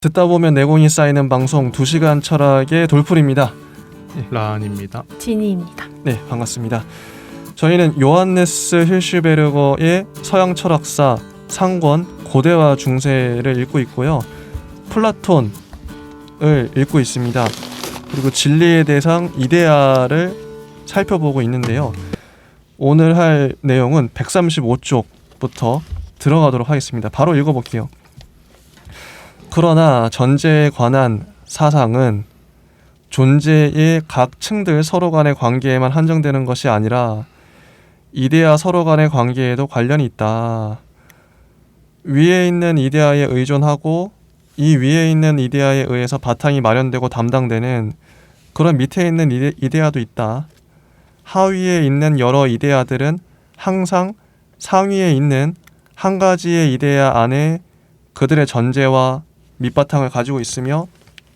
듣다 보면 내공이 쌓이는 방송 2시간 철학의 돌풀입니다. 라안입니다. 지니입니다. 네, 반갑습니다. 저희는 요한네스 힐슈베르거의 서양 철학사 상권 고대와 중세를 읽고 있고요. 플라톤을 읽고 있습니다. 그리고 진리의 대상 이데아를 살펴보고 있는데요. 오늘 할 내용은 135쪽부터 들어가도록 하겠습니다. 바로 읽어볼게요. 그러나 전제에 관한 사상은 존재의 각 층들 서로 간의 관계에만 한정되는 것이 아니라 이데아 서로 간의 관계에도 관련이 있다. 위에 있는 이데아에 의존하고 이 위에 있는 이데아에 의해서 바탕이 마련되고 담당되는 그런 밑에 있는 이데아도 있다. 하위에 있는 여러 이데아들은 항상 상위에 있는 한 가지의 이데아 안에 그들의 전제와 밑바탕을 가지고 있으며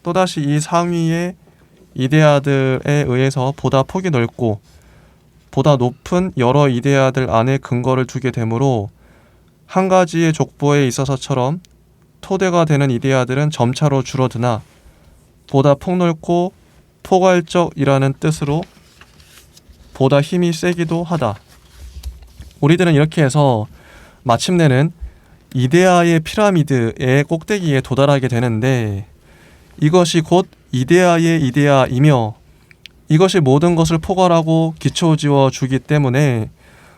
또다시 이 상위의 이데아들에 의해서 보다 폭이 넓고 보다 높은 여러 이데아들 안에 근거를 두게 되므로 한 가지의 족보에 있어서처럼 토대가 되는 이데아들은 점차로 줄어드나 보다 폭넓고 포괄적이라는 뜻으로 보다 힘이 세기도 하다. 우리들은 이렇게 해서 마침내는 이데아의 피라미드의 꼭대기에 도달하게 되는데 이것이 곧 이데아의 이데아이며 이것이 모든 것을 포괄하고 기초지어 주기 때문에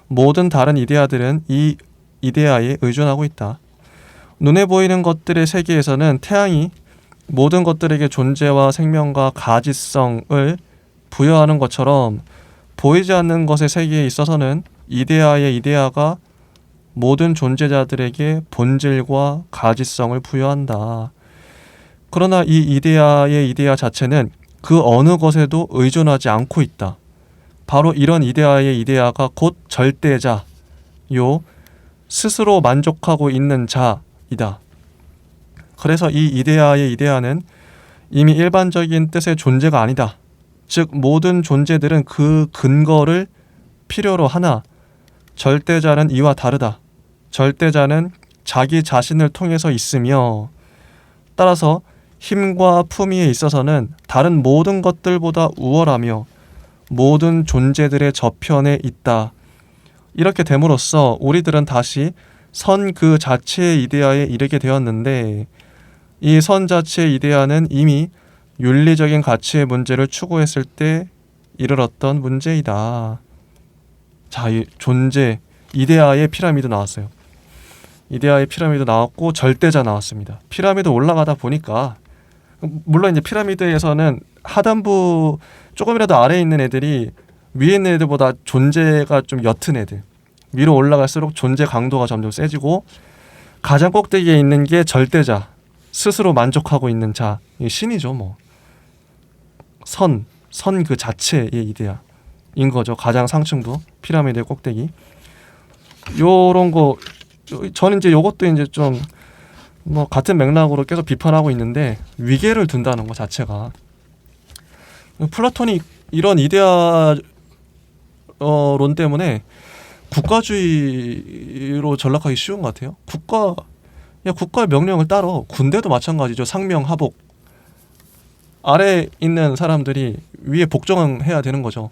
모든 다른 이데아들은 이 이데아에 의존하고 있다. 눈에 보이는 것들의 세계에서는 태양이 모든 것들에게 존재와 생명과 가지성을 부여하는 것처럼 보이지 않는 것의 세계에 있어서는 이데아의 이데아가 모든 존재자들에게 본질과 가지성을 부여한다. 그러나 이 이데아의 이데아 자체는 그 어느 것에도 의존하지 않고 있다. 바로 이런 이데아의 이데아가 곧 절대자요, 스스로 만족하고 있는 자이다. 그래서 이 이데아의 이데아는 이미 일반적인 뜻의 존재가 아니다. 즉 모든 존재들은 그 근거를 필요로 하나 절대자는 이와 다르다. 절대자는 자기 자신을 통해서 있으며 따라서 힘과 품위에 있어서는 다른 모든 것들보다 우월하며 모든 존재들의 저편에 있다. 이렇게 됨으로써 우리들은 다시 선 그 자체의 이데아에 이르게 되었는데 이 선 자체의 이데아는 이미 윤리적인 가치의 문제를 추구했을 때 이르렀던 문제이다. 자, 이 존재 이데아의 피라미드 나왔어요. 이데아의 피라미드 나왔고 절대자 나왔습니다. 피라미드 올라가다 보니까 물론 이제 피라미드에서는 하단부 조금이라도 아래에 있는 애들이 위에 있는 애들보다 존재가 좀 옅은 애들, 위로 올라갈수록 존재 강도가 점점 세지고 가장 꼭대기에 있는 게 절대자, 스스로 만족하고 있는 자, 신이죠. 뭐 선 그 자체의 이데아인 거죠. 가장 상층부 피라미드의 꼭대기. 요런 거 저는 이제 요것도 이제 좀 뭐 같은 맥락으로 계속 비판하고 있는데 위계를 둔다는 것 자체가 플라톤이 이런 이데아론 때문에 국가주의로 전락하기 쉬운 것 같아요. 국가의 명령을 따라. 군대도 마찬가지죠. 상명하복. 아래에 있는 사람들이 위에 복종해야 되는 거죠.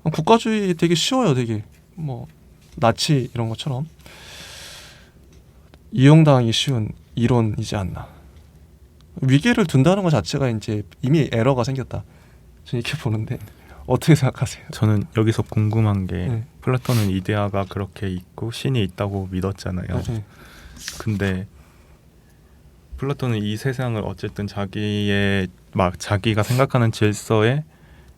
국가주의 되게 쉬워요. 되게 뭐 나치 이런 것처럼 이용당하기 쉬운 이론이지 않나. 위계를 둔다는 것 자체가 이제 이미 에러가 생겼다. 저는 이렇게 보는데 어떻게 생각하세요? 저는 여기서 궁금한 게 네. 플라톤은 이데아가 그렇게 있고 신이 있다고 믿었잖아요. 네. 근데 플라톤은 이 세상을 어쨌든 자기가 생각하는 질서에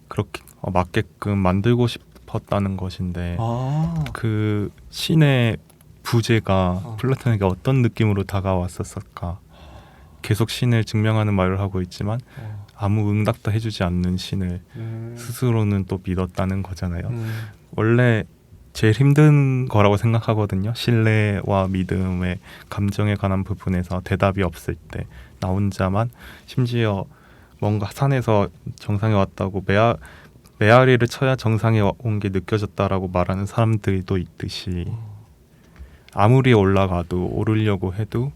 그렇게 맞게끔 만들고 싶었다는 것인데 그 신의 부재가 플라톤에게 어떤 느낌으로 다가왔었을까? 계속 신을 증명하는 말을 하고 있지만 아무 응답도 해주지 않는 신을 스스로는 또 믿었다는 거잖아요. 원래 제일 힘든 거라고 생각하거든요. 신뢰와 믿음의 감정에 관한 부분에서 대답이 없을 때 나 혼자만 심지어 뭔가 산에서 정상에 왔다고 메아리를 쳐야 정상에 온 게 느껴졌다라고 말하는 사람들도 있듯이 아무리 올라가도 오르려고 해도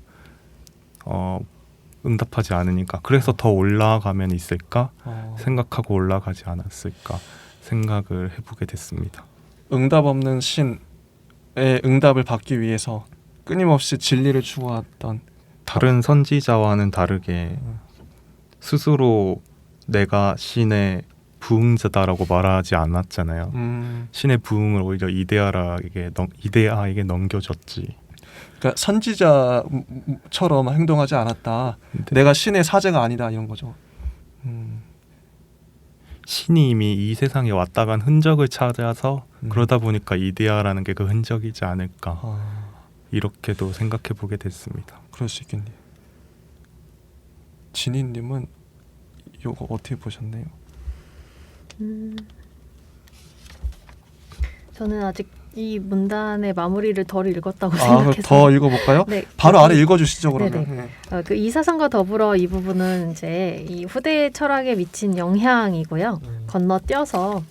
응답하지 않으니까 그래서 더 올라가면 있을까 어, 생각하고 올라가지 않았을까 생각을 해보게 됐습니다. 응답 없는 신의 응답을 받기 위해서 끊임없이 진리를 추구했던 다른 선지자와는 다르게 스스로 내가 신의 부응자다라고 말하지 않았잖아요. 신의 부응을 오히려 이데아에게 넘겨줬지. 그러니까 선지자처럼 행동하지 않았다. 네. 내가 신의 사제가 아니다 이런 거죠. 신이 이미 이 세상에 왔다 간 흔적을 찾아서 그러다 보니까 이데아라는 게 그 흔적이지 않을까 이렇게도 생각해 보게 됐습니다. 그럴 수 있겠네요. 진희님은 이거 어떻게 보셨나요? 저는 아직 이 문단의 마무리를 덜 읽었다고 그럼 생각해서 더 읽어볼까요? 네, 바로 여기- 아래 읽어주시죠 그러면. 네네. 네. 그 이사상과 더불어 이 부분은 이제 이 후대 철학에 미친 영향이고요. 건너뛰어서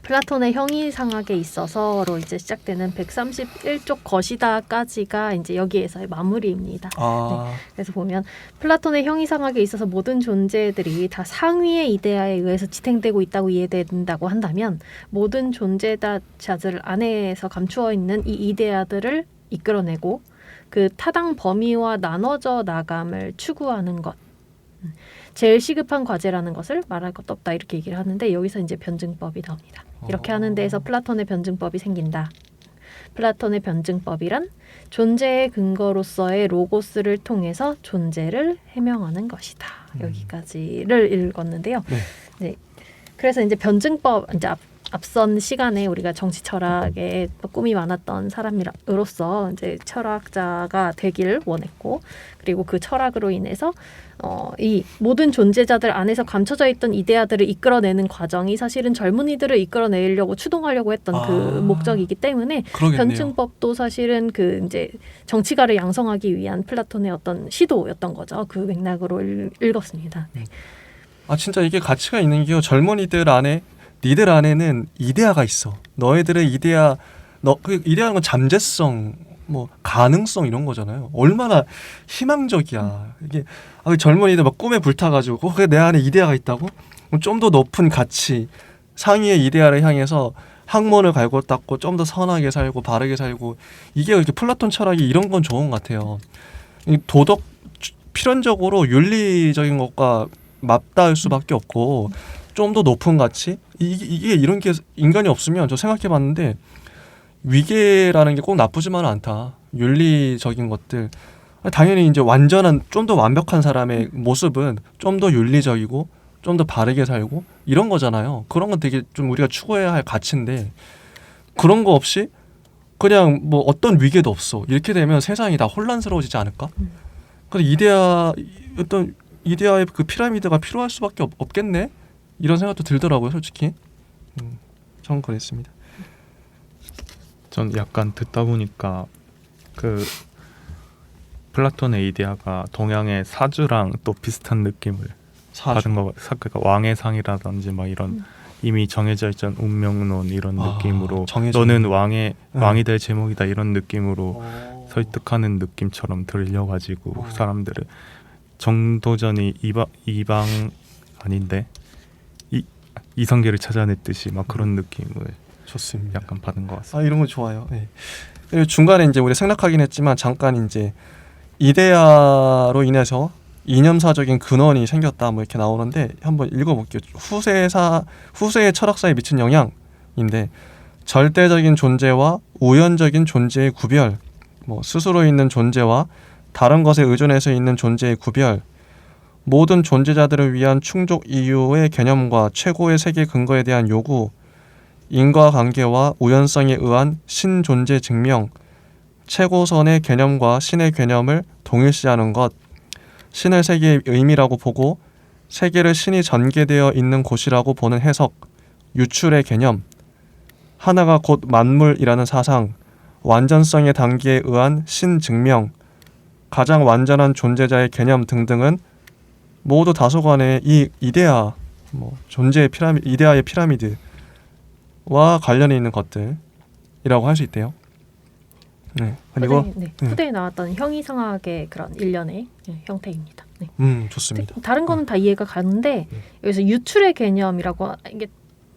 플라톤의 형이상학에 있어서로 이제 시작되는 131쪽 것이다까지가 이제 여기에서의 마무리입니다. 아, 그래서 보면 플라톤의 형이상학에 있어서 모든 존재들이 다 상위의 이데아에 의해서 지탱되고 있다고 이해된다고 한다면 모든 존재자들 안에서 감추어 있는 이 이데아들을 이끌어내고 그 타당 범위와 나눠져 나감을 추구하는 것. 제일 시급한 과제라는 것을 말할 것도 없다 이렇게 얘기를 하는데 여기서 이제 변증법이 나옵니다. 이렇게 하는 데에서 플라톤의 변증법이 생긴다. 플라톤의 변증법이란 존재의 근거로서의 로고스를 통해서 존재를 해명하는 것이다. 여기까지를 읽었는데요. 네. 네. 그래서 이제 변증법 이제 앞선 시간에 우리가 정치 철학에 꿈이 많았던 사람으로서 이제 철학자가 되길 원했고 그리고 그 철학으로 인해서 이 모든 존재자들 안에서 감춰져 있던 이데아들을 이끌어내는 과정이 사실은 젊은이들을 이끌어내려고 추동하려고 했던 그 목적이기 때문에 그러겠네요. 변증법도 사실은 그 이제 정치가를 양성하기 위한 플라톤의 어떤 시도였던 거죠. 그 맥락으로 읽었습니다. 네. 아 진짜 이게 가치가 있는 게요. 젊은이들 안에 니들 안에는 이데아가 있어. 너희들의 이데아, 그 이데아는 건 잠재성, 뭐 가능성 이런 거잖아요. 얼마나 희망적이야. 이게 그 젊은이들 막 꿈에 불타가지고 그게 내 안에 이데아가 있다고? 좀 더 높은 가치, 상위의 이데아를 향해서 학문을 갈고 닦고 좀 더 선하게 살고 바르게 살고 이게 이렇게 플라톤 철학이 이런 건 좋은 것 같아요. 이 도덕 필연적으로 윤리적인 것과 맞닿을 수밖에 없고 좀 더 높은 가치 이게 이런 게 인간이 없으면 저 생각해봤는데 위계라는 게 꼭 나쁘지만은 않다. 윤리적인 것들 당연히 이제 완전한 좀 더 완벽한 사람의 모습은 좀 더 윤리적이고 좀 더 바르게 살고 이런 거잖아요. 그런 건 되게 좀 우리가 추구해야 할 가치인데 그런 거 없이 그냥 뭐 어떤 위계도 없어. 이렇게 되면 세상이 다 혼란스러워지지 않을까? 근데 어떤 이데아의 그 피라미드가 필요할 수밖에 없겠네. 이런 생각도 들더라고요, 솔직히. 전 그랬습니다. 전 약간 듣다 보니까 그 플라톤의 이데아가 동양의 사주랑 또 비슷한 느낌을 받은 거, 그러니까 왕의 상이라든지 막 이런 이미 정해져 있던 운명론 이런 느낌으로 너는 왕이 될 제목이다 이런 느낌으로 설득하는 느낌처럼 들려가지고 사람들을 정도전이 이방 아닌데 이성계를 찾아냈듯이 막 그런 느낌을 좋습니다. 약간 받은 것 같습니다. 아 이런 거 좋아요. 네. 그리고 중간에 이제 우리 생략하긴 했지만 잠깐 이제 이데아로 인해서 이념사적인 근원이 생겼다 뭐 이렇게 나오는데 한번 읽어볼게요. 후세의 철학사에 미친 영향인데 절대적인 존재와 우연적인 존재의 구별, 뭐 스스로 있는 존재와 다른 것에 의존해서 있는 존재의 구별, 모든 존재자들을 위한 충족 이유의 개념과 최고의 세계 근거에 대한 요구, 인과관계와 우연성에 의한 신존재 증명, 최고선의 개념과 신의 개념을 동일시하는 것, 신을 세계의 의미라고 보고 세계를 신이 전개되어 있는 곳이라고 보는 해석, 유출의 개념, 하나가 곧 만물이라는 사상, 완전성의 단계에 의한 신증명, 가장 완전한 존재자의 개념 등등은 모두 다소간의 이 이데아, 뭐 존재의 피라미드, 이데아의 피라미드와 관련이 있는 것들이라고 할 수 있대요. 네. 그리고 후대에 나왔던 형이상학의 그런 일련의 형태입니다. 좋습니다. 다른 거는 다 이해가 가는데 여기서 유출의 개념이라고 이게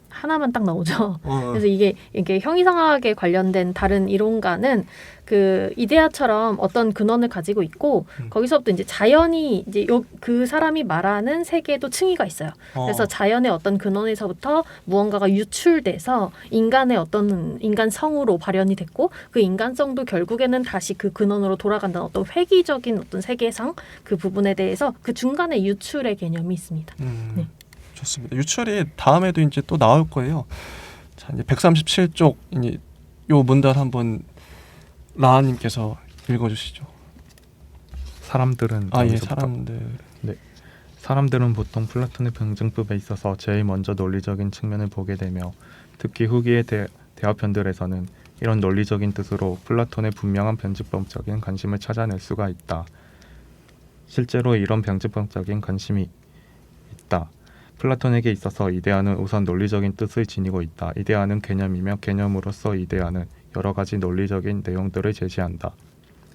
하나만 딱 나오죠. 그래서 이게 형이상학에 관련된 다른 이론가는 그 이데아처럼 어떤 근원을 가지고 있고 거기서부터 이제 자연이 이제 그 사람이 말하는 세계에도 층위가 있어요. 그래서 자연의 어떤 근원에서부터 무언가가 유출돼서 인간의 어떤 인간성으로 발현이 됐고 그 인간성도 결국에는 다시 그 근원으로 돌아간다는 어떤 획기적인 어떤 세계상 그 부분에 대해서 그 중간에 유출의 개념이 있습니다. 네. 좋습니다. 유출이 다음에도 이제 또 나올 거예요. 자, 이제 137쪽 이제 요 문단 한번 라하님께서 읽어주시죠. 사람들은 사람들. 사람들은 보통 플라톤의 병증법에 있어서 제일 먼저 논리적인 측면을 보게 되며 특히 후기의 대화편들에서는 이런 논리적인 뜻으로 플라톤의 분명한 변증법적인 관심을 찾아낼 수가 있다. 실제로 이런 변증법적인 관심이 있다. 플라톤에게 있어서 이데아는 우선 논리적인 뜻을 지니고 있다. 이데아는 개념이며 개념으로서 이데아는 여러 가지 논리적인 내용들을 제시한다.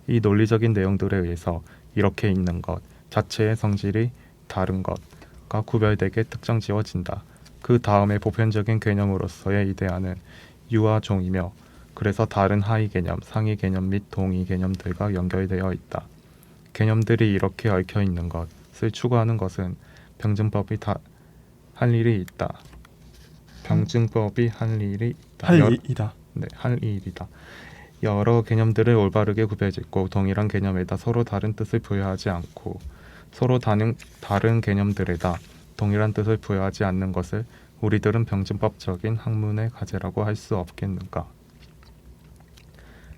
이 논리적인 내용들에 의해서 이렇게 있는 것 자체의 성질이 다른 것과 구별되게 특정 지어진다. 그 다음에 보편적인 개념으로서의 이데아는 유와 종이며 그래서 다른 하위 개념, 상위 개념 및 동위 개념들과 연결되어 있다. 개념들이 이렇게 얽혀 있는 것을 추구하는 것은 병증법이 할 일이 있다. 병증법이 할 일이 있다. 할 일이다. 여러 개념들을 올바르게 구별짓고 동일한 개념에다 서로 다른 뜻을 부여하지 않고 서로 다른 개념들에다 동일한 뜻을 부여하지 않는 것을 우리들은 병증법적인 학문의 과제라고 할 수 없겠는가?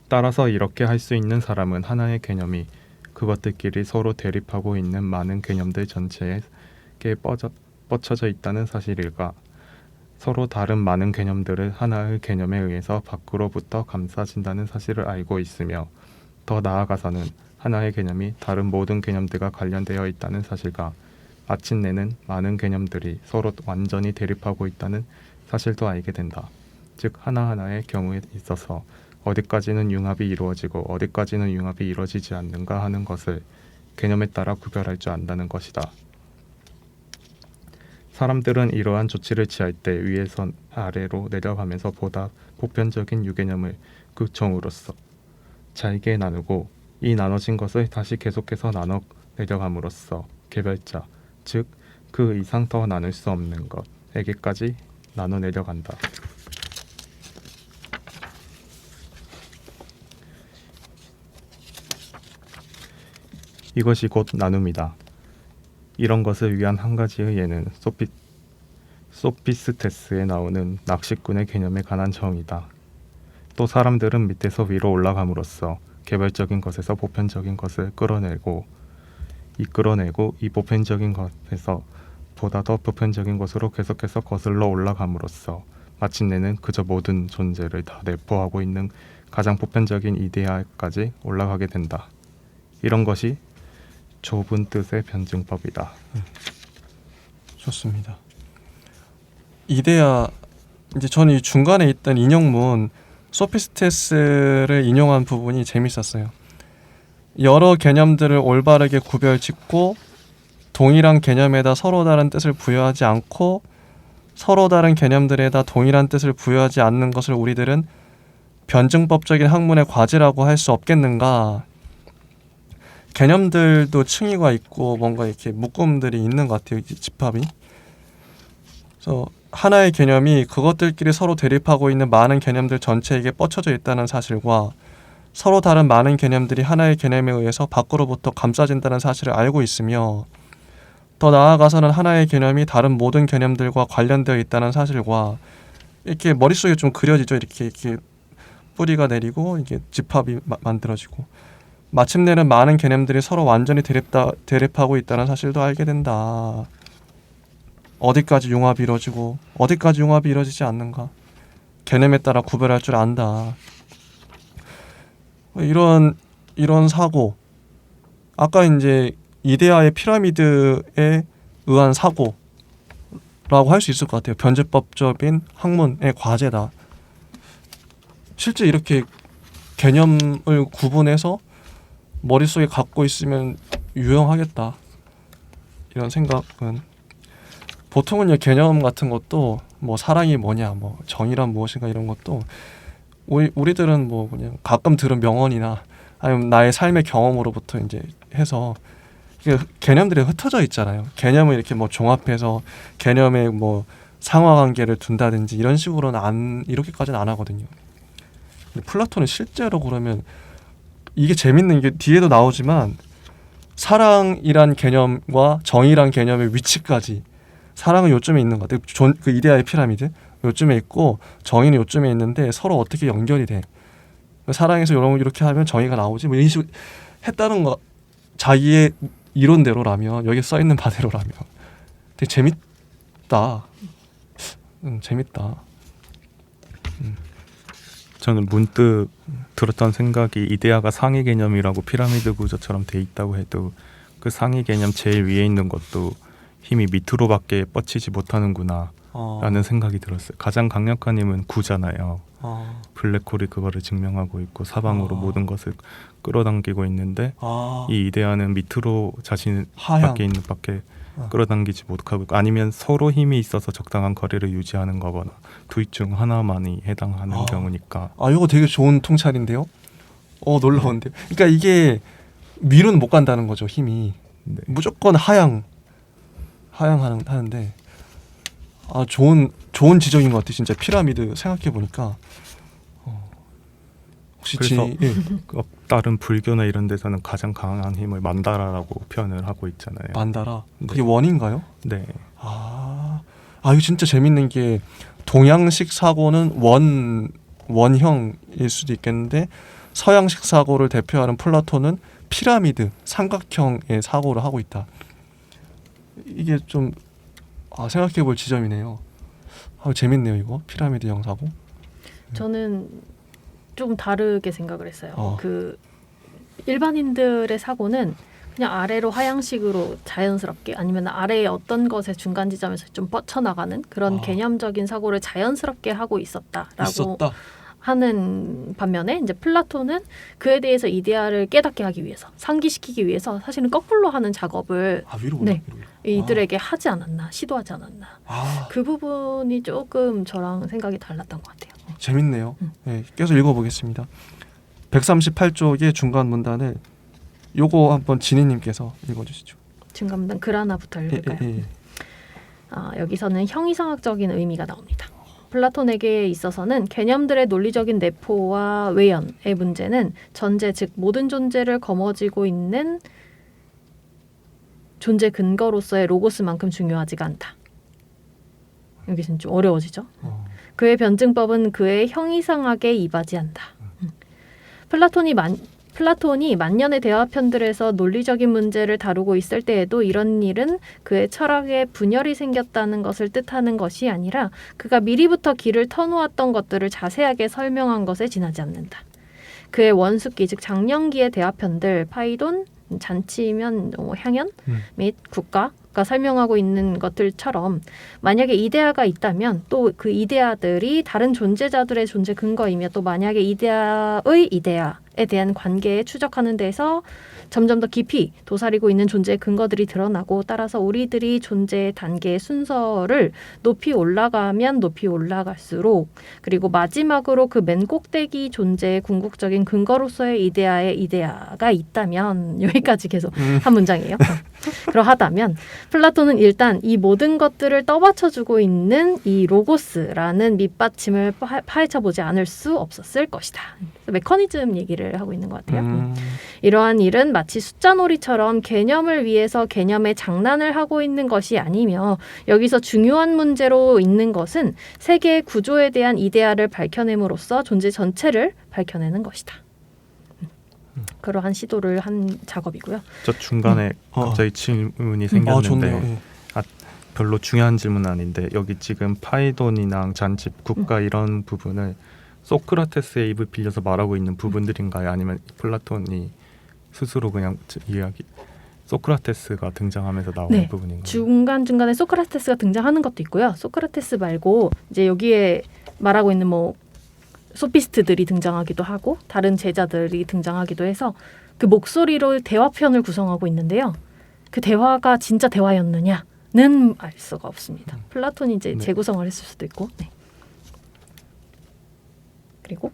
따라서 이렇게 할 수 있는 사람은 하나의 개념이 그것들끼리 서로 대립하고 있는 많은 개념들 전체에 뻗쳐져 있다는 사실일까? 서로 다른 많은 개념들을 하나의 개념에 의해서 밖으로부터 감싸진다는 사실을 알고 있으며 더 나아가서는 하나의 개념이 다른 모든 개념들과 관련되어 있다는 사실과 마침내는 많은 개념들이 서로 완전히 대립하고 있다는 사실도 알게 된다. 즉 하나하나의 경우에 있어서 어디까지는 융합이 이루어지고 어디까지는 융합이 이루어지지 않는가 하는 것을 개념에 따라 구별할 줄 안다는 것이다. 사람들은 이러한 조치를 취할 때 위에서 아래로 내려가면서 보다 보편적인 유개념을 그 종으로서 잘게 나누고 이 나눠진 것을 다시 계속해서 나눠 내려감으로써 개별자, 즉 그 이상 더 나눌 수 없는 것에게까지 나눠 내려간다. 이것이 곧 나눔이다. 이런 것을 위한 한 가지의 예는 소피스테스에 나오는 낚시꾼의 개념에 관한 정의다. 또 사람들은 밑에서 위로 올라감으로써 개별적인 것에서 보편적인 것을 이끌어내고 이 보편적인 것에서 보다 더 보편적인 것으로 계속해서 거슬러 올라감으로써 마침내는 그저 모든 존재를 다 내포하고 있는 가장 보편적인 이데아까지 올라가게 된다. 이런 것이 좁은 뜻의 변증법이다. 좋습니다. 이데아 이제 저는 이 중간에 있던 인용문 소피스테스를 인용한 부분이 재밌었어요. 여러 개념들을 올바르게 구별짓고 동일한 개념에다 서로 다른 뜻을 부여하지 않고 서로 다른 개념들에다 동일한 뜻을 부여하지 않는 것을 우리들은 변증법적인 학문의 과제라고 할 수 없겠는가? 개념들도 층위가 있고 뭔가 이렇게 묶음들이 있는 것 같아요. 집합이. 그래서 하나의 개념이 그것들끼리 서로 대립하고 있는 많은 개념들 전체에게 뻗쳐져 있다는 사실과 서로 다른 많은 개념들이 하나의 개념에 의해서 밖으로부터 감싸진다는 사실을 알고 있으며 더 나아가서는 하나의 개념이 다른 모든 개념들과 관련되어 있다는 사실과 이렇게 머릿속에 좀 그려지죠. 이렇게 뿌리가 내리고 이게 집합이 만들어지고 마침내는 많은 개념들이 서로 완전히 대립하고 있다는 사실도 알게 된다. 어디까지 융합이 이루어지고 어디까지 융합이 이루어지지 않는가. 개념에 따라 구별할 줄 안다. 이런 사고. 아까 이제 이데아의 피라미드에 의한 사고라고 할 수 있을 것 같아요. 변제법적인 학문의 과제다. 실제 이렇게 개념을 구분해서 머릿속에 갖고 있으면 유용하겠다. 이런 생각은 보통은 개념 같은 것도 뭐 사랑이 뭐냐, 뭐 정의란 무엇인가 이런 것도 우리들은 뭐 그냥 가끔 들은 명언이나 아니면 나의 삶의 경험으로부터 이제 해서 개념들이 흩어져 있잖아요. 개념을 이렇게 뭐 종합해서 개념에 뭐 상하관계를 둔다든지 이런 식으로는 이렇게까지는 안 하거든요. 근데 플라톤은 실제로 그러면 이게 재밌는 게 뒤에도 나오지만 사랑이란 개념과 정의란 개념의 위치까지 사랑은 요쯤에 있는 것 같아요. 그 이데아의 피라미드 요쯤에 있고 정의는 요쯤에 있는데 서로 어떻게 연결이 돼. 사랑에서 이렇게 하면 정의가 나오지 뭐 이런 식으로 했다는 거 자기의 이론대로라면 여기 써 있는 바대로라면 되게 재밌다. 재밌다. 저는 문득 들었던 생각이 이데아가 상위 개념이라고 피라미드 구조처럼 돼 있다고 해도 그 상위 개념 제일 위에 있는 것도 힘이 밑으로밖에 뻗치지 못하는구나 라는 생각이 들었어요. 가장 강력한 힘은 구잖아요. 블랙홀이 그거를 증명하고 있고 사방으로 모든 것을 끌어당기고 있는데 이 이데아는 밑으로 자신 밖에 있는 밖에 끌어당기지 못하고 있고 아니면 서로 힘이 있어서 적당한 거리를 유지하는 거거나 둘 중 하나만이 해당하는 경우니까. 이거 되게 좋은 통찰인데요. 놀라운데요. 그러니까 이게 위로는 못 간다는 거죠. 힘이. 네. 무조건 하향하는데 좋은 지적인 것 같아요. 진짜 피라미드 생각해 보니까 혹시 그래서 다른 불교나 이런 데서는 가장 강한 힘을 만다라라고 표현을 하고 있잖아요. 만다라. 네. 그게 원인가요? 네. 이거 진짜 재밌는 게 동양식 사고는 원형일 수도 있겠는데 서양식 사고를 대표하는 플라톤은 피라미드 삼각형의 사고를 하고 있다. 이게 좀 생각해볼 지점이네요. 재밌네요 이거 피라미드형 사고. 저는 좀 다르게 생각을 했어요. 그 일반인들의 사고는 그냥 아래로 하향식으로 자연스럽게 아니면 아래의 어떤 것의 중간 지점에서 좀 뻗쳐나가는 그런 개념적인 사고를 자연스럽게 하고 있었다라고 하는 반면에 이제 플라톤은 그에 대해서 이데아를 깨닫게 하기 위해서 상기시키기 위해서 사실은 거꾸로 하는 작업을 이들에게 하지 않았나 시도하지 않았나 그 부분이 조금 저랑 생각이 달랐던 것 같아요. 재밌네요. 네, 계속 읽어보겠습니다. 138쪽의 중간 문단을 요거 한번 진희님께서 읽어주시죠. 중간 문단 글 하나부터 읽을까요? 여기서는 형이상학적인 의미가 나옵니다. 플라톤에게 있어서는 개념들의 논리적인 내포와 외연의 문제는 전제 즉 모든 존재를 거머쥐고 있는 존재 근거로서의 로고스만큼 중요하지가 않다. 여기서는 좀 어려워지죠. 그의 변증법은 그의 형이상학에 이바지한다. 플라톤이 만년의 대화편들에서 논리적인 문제를 다루고 있을 때에도 이런 일은 그의 철학에 분열이 생겼다는 것을 뜻하는 것이 아니라 그가 미리부터 길을 터놓았던 것들을 자세하게 설명한 것에 지나지 않는다. 그의 원숙기 즉 장년기의 대화편들 파이돈, 잔치면 향연 및 국가가 설명하고 있는 것들처럼 만약에 이데아가 있다면 또 그 이데아들이 다른 존재자들의 존재 근거이며 또 만약에 이데아의 이데아에 대한 관계에 추적하는 데서 점점 더 깊이 도사리고 있는 존재의 근거들이 드러나고 따라서 우리들이 존재의 단계의 순서를 높이 올라가면 높이 올라갈수록 그리고 마지막으로 그 맨 꼭대기 존재의 궁극적인 근거로서의 이데아가 있다면 여기까지 계속 한 문장이에요. 그러하다면 플라톤은 일단 이 모든 것들을 떠받쳐주고 있는 이 로고스라는 밑받침을 파헤쳐보지 않을 수 없었을 것이다. 메커니즘 얘기를 하고 있는 것 같아요. 이러한 일은 마치 숫자놀이처럼 개념을 위해서 개념의 장난을 하고 있는 것이 아니며 여기서 중요한 문제로 있는 것은 세계의 구조에 대한 이데아를 밝혀냄으로써 존재 전체를 밝혀내는 것이다. 그러한 시도를 한 작업이고요. 저 중간에 갑자기 질문이 생겼는데 별로 중요한 질문은 아닌데 여기 지금 파이돈이랑 잔집, 국가 이런 부분을 소크라테스의 입을 빌려서 말하고 있는 부분들인가요? 아니면 플라톤이 스스로 그냥 이야기 소크라테스가 등장하면서 나오는 부분인가요? 중간중간에 소크라테스가 등장하는 것도 있고요. 소크라테스 말고 이제 여기에 말하고 있는 뭐 소피스트들이 등장하기도 하고 다른 제자들이 등장하기도 해서 그 목소리로 대화편을 구성하고 있는데요. 그 대화가 진짜 대화였느냐는 알 수가 없습니다. 플라톤이 이제 네. 재구성을 했을 수도 있고. 네. 그리고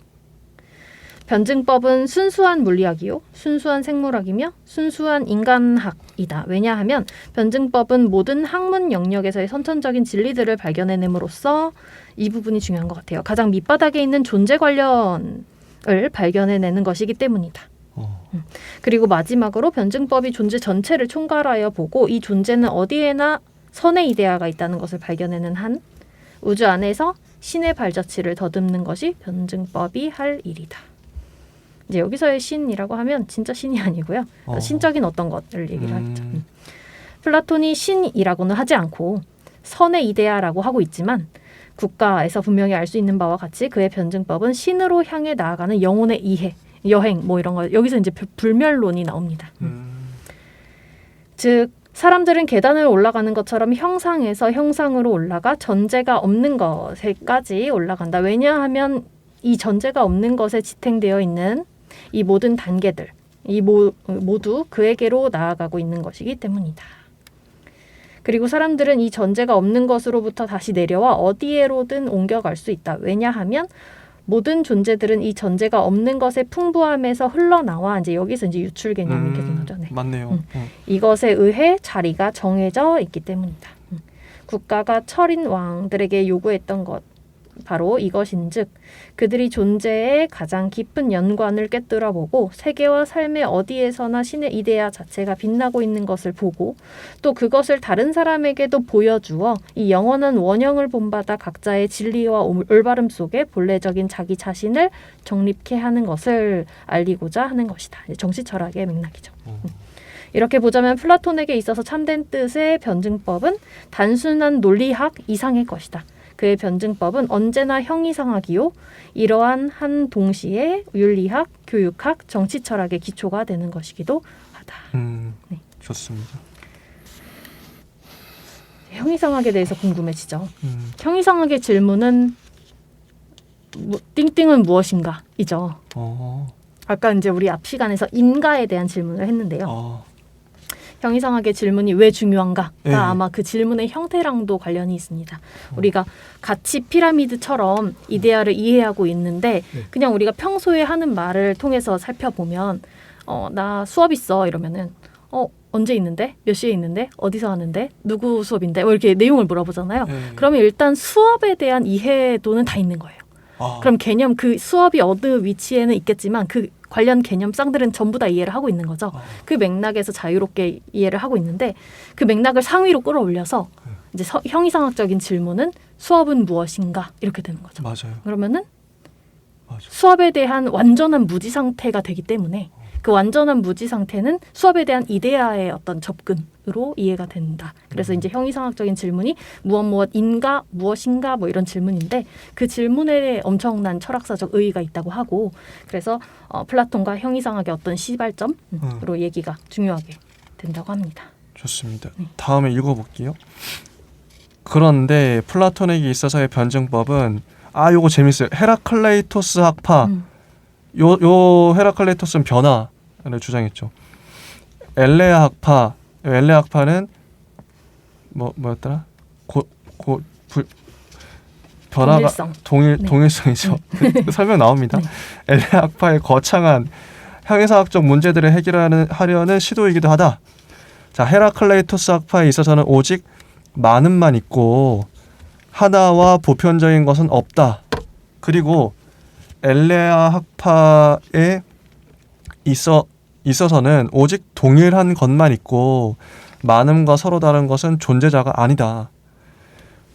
변증법은 순수한 물리학이요, 순수한 생물학이며 순수한 인간학이다. 왜냐하면 변증법은 모든 학문 영역에서의 선천적인 진리들을 발견해냄으로써 이 부분이 중요한 것 같아요. 가장 밑바닥에 있는 존재 관련을 발견해내는 것이기 때문이다. 그리고 마지막으로 변증법이 존재 전체를 총괄하여 보고 이 존재는 어디에나 선의 이데아가 있다는 것을 발견해낸 한 우주 안에서 신의 발자취를 더듬는 것이 변증법이 할 일이다. 이제 여기서의 신이라고 하면 진짜 신이 아니고요. 신적인 어떤 것을 얘기를 하겠죠. 플라톤이 신이라고는 하지 않고 선의 이데아라고 하고 있지만 국가에서 분명히 알 수 있는 바와 같이 그의 변증법은 신으로 향해 나아가는 영혼의 이해, 여행 뭐 이런 거 여기서 이제 불멸론이 나옵니다. 즉 사람들은 계단을 올라가는 것처럼 형상에서 형상으로 올라가 전제가 없는 것에까지 올라간다. 왜냐하면 이 전제가 없는 것에 지탱되어 있는 이 모든 단계들, 이 모두 그에게로 나아가고 있는 것이기 때문이다. 그리고 사람들은 이 전제가 없는 것으로부터 다시 내려와 어디에로든 옮겨갈 수 있다. 왜냐하면 모든 존재들은 이 전제가 없는 것의 풍부함에서 흘러나와 이제 여기서 이제 유출 개념이 계속 나죠. 네. 맞네요. 이것에 의해 자리가 정해져 있기 때문이다. 국가가 철인 왕들에게 요구했던 것 바로 이것인즉 그들이 존재의 가장 깊은 연관을 꿰뚫어보고 세계와 삶의 어디에서나 신의 이데아 자체가 빛나고 있는 것을 보고 또 그것을 다른 사람에게도 보여주어 이 영원한 원형을 본받아 각자의 진리와 올바름 속에 본래적인 자기 자신을 정립케 하는 것을 알리고자 하는 것이다. 정치철학의 맥락이죠. 이렇게 보자면 플라톤에게 있어서 참된 뜻의 변증법은 단순한 논리학 이상의 것이다. 그의 변증법은 언제나 형이상학이요. 이러한 한 동시에 윤리학, 교육학, 정치철학의 기초가 되는 것이기도 하다. 네. 좋습니다. 형이상학에 대해서 궁금해지죠. 형이상학의 질문은 띵띵은 무엇인가? 이죠. 아까 이제 우리 앞 시간에서 인가에 대한 질문을 했는데요. 형이상학의 질문이 왜 중요한가가 네. 아마 그 질문의 형태랑도 관련이 있습니다. 우리가 같이 피라미드처럼 이데아를 이해하고 있는데 그냥 우리가 평소에 하는 말을 통해서 살펴보면 나 수업 있어 이러면은 언제 있는데? 몇 시에 있는데? 어디서 하는데? 누구 수업인데? 뭐 이렇게 내용을 물어보잖아요. 그러면 일단 수업에 대한 이해도는 다 있는 거예요. 그럼 개념 그 수업이 어느 위치에는 있겠지만 그 관련 개념상들은 전부 다 이해를 하고 있는 거죠. 그 맥락에서 자유롭게 이해를 하고 있는데 그 맥락을 상위로 끌어올려서 이제 형이상학적인 질문은 수업은 무엇인가 이렇게 되는 거죠. 맞아요. 그러면은 맞아. 수업에 대한 완전한 무지 상태가 되기 때문에 그 완전한 무지 상태는 수업에 대한 이데아의 어떤 접근으로 이해가 된다. 그래서 이제 형이상학적인 질문이 무엇인가 무엇인가 뭐 이런 질문인데 그 질문에 엄청난 철학사적 의의가 있다고 하고 그래서 플라톤과 형이상학의 어떤 시발점으로 얘기가 중요하게 된다고 합니다. 좋습니다. 다음에 읽어볼게요. 그런데 플라톤에게 있어서의 변증법은 요거 재밌어요. 헤라클레이토스 학파. 요 헤라클레이토스는 변화를 주장했죠. 엘레아 학파. 엘레아 학파는 뭐였더라? 변화가 동일성이죠. 설명 나옵니다. 엘레아 학파의 거창한 형이상학적 문제들을 해결하려는 시도이기도 하다. 자, 헤라클레이토스 학파에 있어서는 오직 많음만 있고 하나와 보편적인 것은 없다. 그리고 엘레아 학파에 있어서는 오직 동일한 것만 있고 많음과 서로 다른 것은 존재자가 아니다.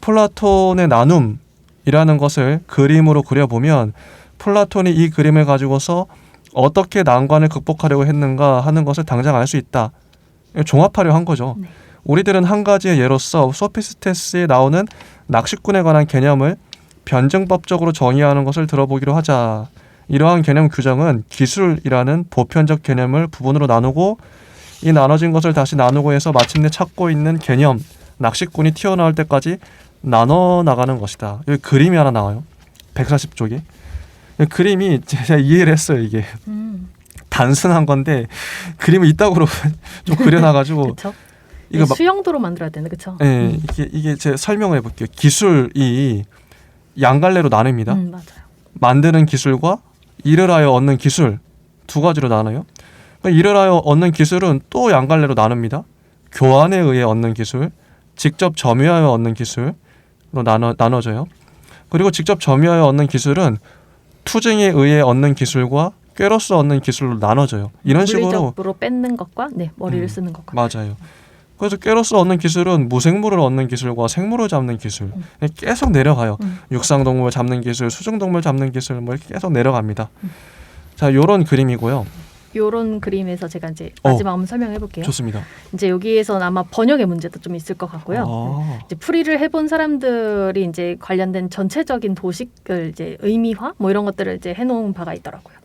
플라톤의 나눔이라는 것을 그림으로 그려보면 플라톤이 이 그림을 가지고서 어떻게 난관을 극복하려고 했는가 하는 것을 당장 알 수 있다. 종합하려 한 거죠. 네. 우리들은 한 가지의 예로서 소피스테스에 나오는 낚시꾼에 관한 개념을 변증법적으로 정의하는 것을 들어보기로 하자. 이러한 개념 규정은 기술이라는 보편적 개념을 부분으로 나누고 이 나눠진 것을 다시 나누고 해서 마침내 찾고 있는 개념, 낚시꾼이 튀어나올 때까지 나눠 나가는 것이다. 여기 그림이 하나 나와요. 140쪽에. 그림이 제가 이해를 했어요. 이게 단순한 건데 그림을 이따구로 좀 그려놔가지고 이거 막 수영도로 만들어야 되는 그렇죠? 예, 이게 제가 설명을 해볼게요. 기술이 양갈래로 나뉩니다. 맞아요. 만드는 기술과 일을 하여 얻는 기술 두 가지로 나눠요. 일을 하여 얻는 기술은 또 양갈래로 나눕니다. 교환에 의해 얻는 기술, 직접 점유하여 얻는 기술로 나눠져요. 그리고 직접 점유하여 얻는 기술은 투쟁에 의해 얻는 기술과 꾀로서 얻는 기술로 나눠져요. 이런 식으로 물리적으로 뺏는 것과 머리를 쓰는 것과 맞아요. 그래서 꾀로서 얻는 기술은 무생물을 얻는 기술과 생물을 잡는 기술 계속 내려가요. 육상동물 잡는 기술, 수중동물 잡는 기술 뭐 이렇게 계속 내려갑니다. 자, 요런 그림이고요. 요런 그림에서 제가 이제 마지막 한번 설명해 볼게요. 좋습니다. 이제 여기에서는 아마 번역의 문제도 좀 있을 것 같고요. 이제 풀이를 해본 사람들이 이제 관련된 전체적인 도식을 이제 의미화 뭐 이런 것들을 이제 해놓은 바가 있더라고요.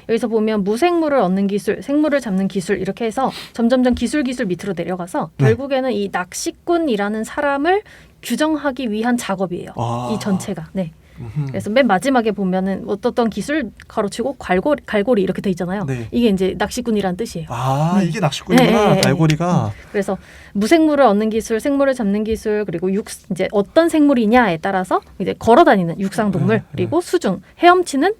여기서 보면 무생물을 얻는 기술, 생물을 잡는 기술 이렇게 해서 점점점 기술 밑으로 내려가서 결국에는 이 낚시꾼이라는 사람을 규정하기 위한 작업이에요. 이 전체가. 네. 그래서 맨 마지막에 보면은 어떤 기술 가로치고 갈고리 이렇게 돼 있잖아요. 네. 이게 이제 낚시꾼이라는 뜻이에요. 네. 이게 낚시꾼이구나. 네. 갈고리가. 그래서 무생물을 얻는 기술, 생물을 잡는 기술, 그리고 이제 어떤 생물이냐에 따라서 이제 걸어다니는 육상동물, 그리고 수중 헤엄치는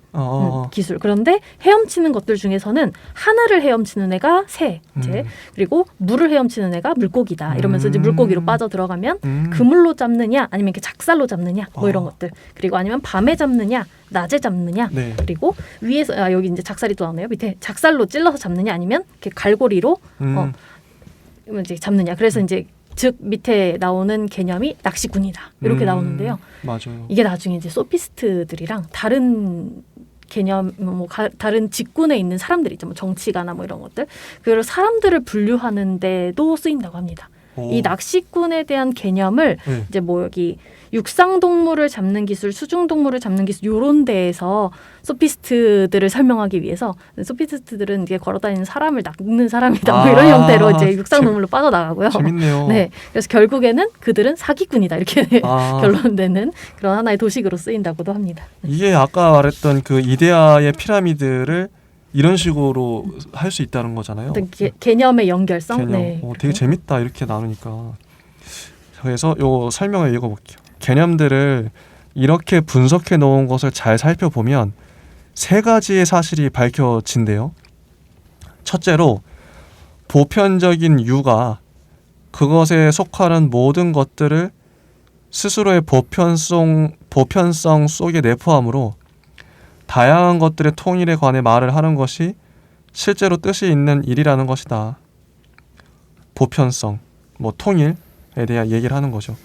기술. 그런데 헤엄치는 것들 중에서는 하늘을 헤엄치는 애가 새, 이제 그리고 물을 헤엄치는 애가 물고기다. 이러면서 이제 물고기로 빠져 들어가면 그물로 잡느냐, 아니면 이렇게 작살로 잡느냐, 뭐 이런 것들. 그리고 아니면 밤에 잡느냐, 낮에 잡느냐, 네. 그리고 위에서 여기 이제 작살이 또 나오네요. 밑에 작살로 찔러서 잡느냐, 아니면 이렇게 갈고리로 이제 잡느냐. 그래서 이제 즉 밑에 나오는 개념이 낚시꾼이다. 이렇게 나오는데요. 맞아요. 이게 나중에 이제 소피스트들이랑 다른 개념, 다른 직군에 있는 사람들 있죠. 뭐 정치가나 뭐 이런 것들. 그걸 사람들을 분류하는 데도 쓰인다고 합니다. 이 낚시꾼에 대한 개념을 이제 뭐 여기 육상동물을 잡는 기술, 수중동물을 잡는 기술 요런 데에서 소피스트들을 설명하기 위해서 소피스트들은 이제 걸어다니는 사람을 낚는 사람이다. 뭐 이런 형태로 이제 육상동물로 빠져나가고요. 재밌네요. 네, 그래서 결국에는 그들은 사기꾼이다 이렇게 결론되는 그런 하나의 도식으로 쓰인다고도 합니다. 이게 아까 말했던 그 이데아의 피라미드를 이런 식으로 할 수 있다는 거잖아요. 개념의 연결성. 개념. 네. 되게 재밌다 이렇게 나누니까. 그래서 요 설명을 읽어볼게요. 개념들을 이렇게 분석해 놓은 것을 잘 살펴보면 세 가지의 사실이 밝혀진대요. 첫째로 보편적인 유가 그것에 속하는 모든 것들을 스스로의 보편성 속에 내포함으로 다양한 것들의 통일에 관해 말을 하는 것이 실제로 뜻이 있는 일이라는 것이다. 보편성, 통일에 대한 얘기를 하는 거죠.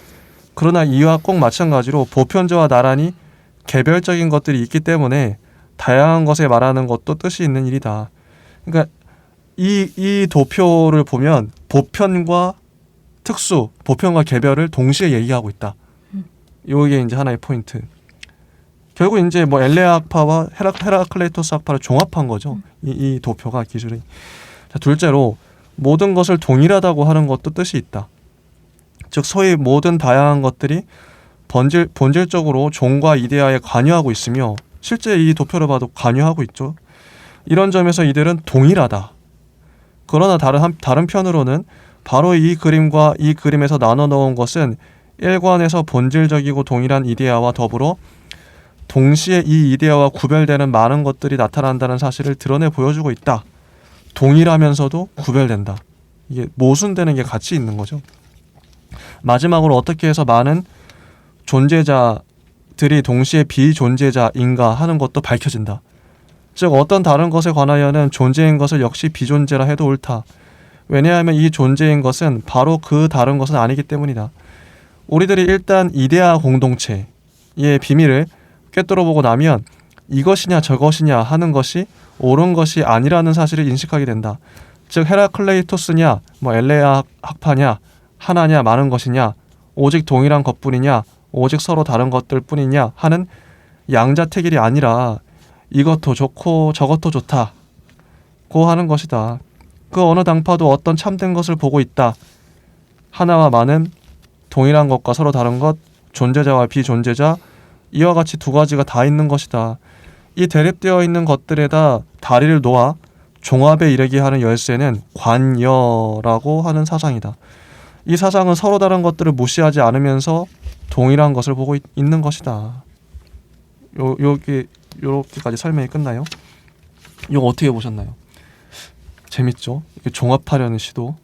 그러나 이와 꼭 마찬가지로 보편적과 나란히 개별적인 것들이 있기 때문에 다양한 것에 말하는 것도 뜻이 있는 일이다. 그러니까 이 도표를 보면 보편과 특수, 보편과 개별을 동시에 얘기하고 있다. 이게 이제 하나의 포인트. 결국 이제 뭐 엘레아 학파와 헤라클레이토스 학파를 종합한 거죠. 이 도표가 기술이. 자, 둘째로 모든 것을 동일하다고 하는 것도 뜻이 있다. 즉 소위 모든 다양한 것들이 본질적으로 종과 이데아에 관여하고 있으며 실제 이 도표를 봐도 관여하고 있죠. 이런 점에서 이들은 동일하다. 그러나 다른 편으로는 바로 이 그림과 이 그림에서 나눠 놓은 것은 일관해서 본질적이고 동일한 이데아와 더불어 동시에 이 이데아와 구별되는 많은 것들이 나타난다는 사실을 드러내 보여주고 있다. 동일하면서도 구별된다. 이게 모순되는 게 같이 있는 거죠. 마지막으로 어떻게 해서 많은 존재자들이 동시에 비존재자인가 하는 것도 밝혀진다. 즉 어떤 다른 것에 관하여는 존재인 것을 역시 비존재라 해도 옳다. 왜냐하면 이 존재인 것은 바로 그 다른 것은 아니기 때문이다. 우리들이 일단 이데아 공동체의 비밀을 꿰뚫어보고 나면 이것이냐 저것이냐 하는 것이 옳은 것이 아니라는 사실을 인식하게 된다. 즉 헤라클레이토스냐 엘레아 학파냐 하나냐 많은 것이냐 오직 동일한 것뿐이냐 오직 서로 다른 것들 뿐이냐 하는 양자택일이 아니라 이것도 좋고 저것도 좋다고 하는 것이다. 그 어느 당파도 어떤 참된 것을 보고 있다. 하나와 많은, 동일한 것과 서로 다른 것, 존재자와 비존재자, 이와 같이 두 가지가 다 있는 것이다. 이 대립되어 있는 것들에다 다리를 놓아 종합에 이르게 하는 열쇠는 관여라고 하는 사상이다. 이 사상은 서로 다른 것들을 무시하지 않으면서 동일한 것을 보고 있는 것이다. 요렇게까지 설명이 끝나요. 이거 어떻게 보셨나요? 재밌죠? 이렇게 종합하려는 시도.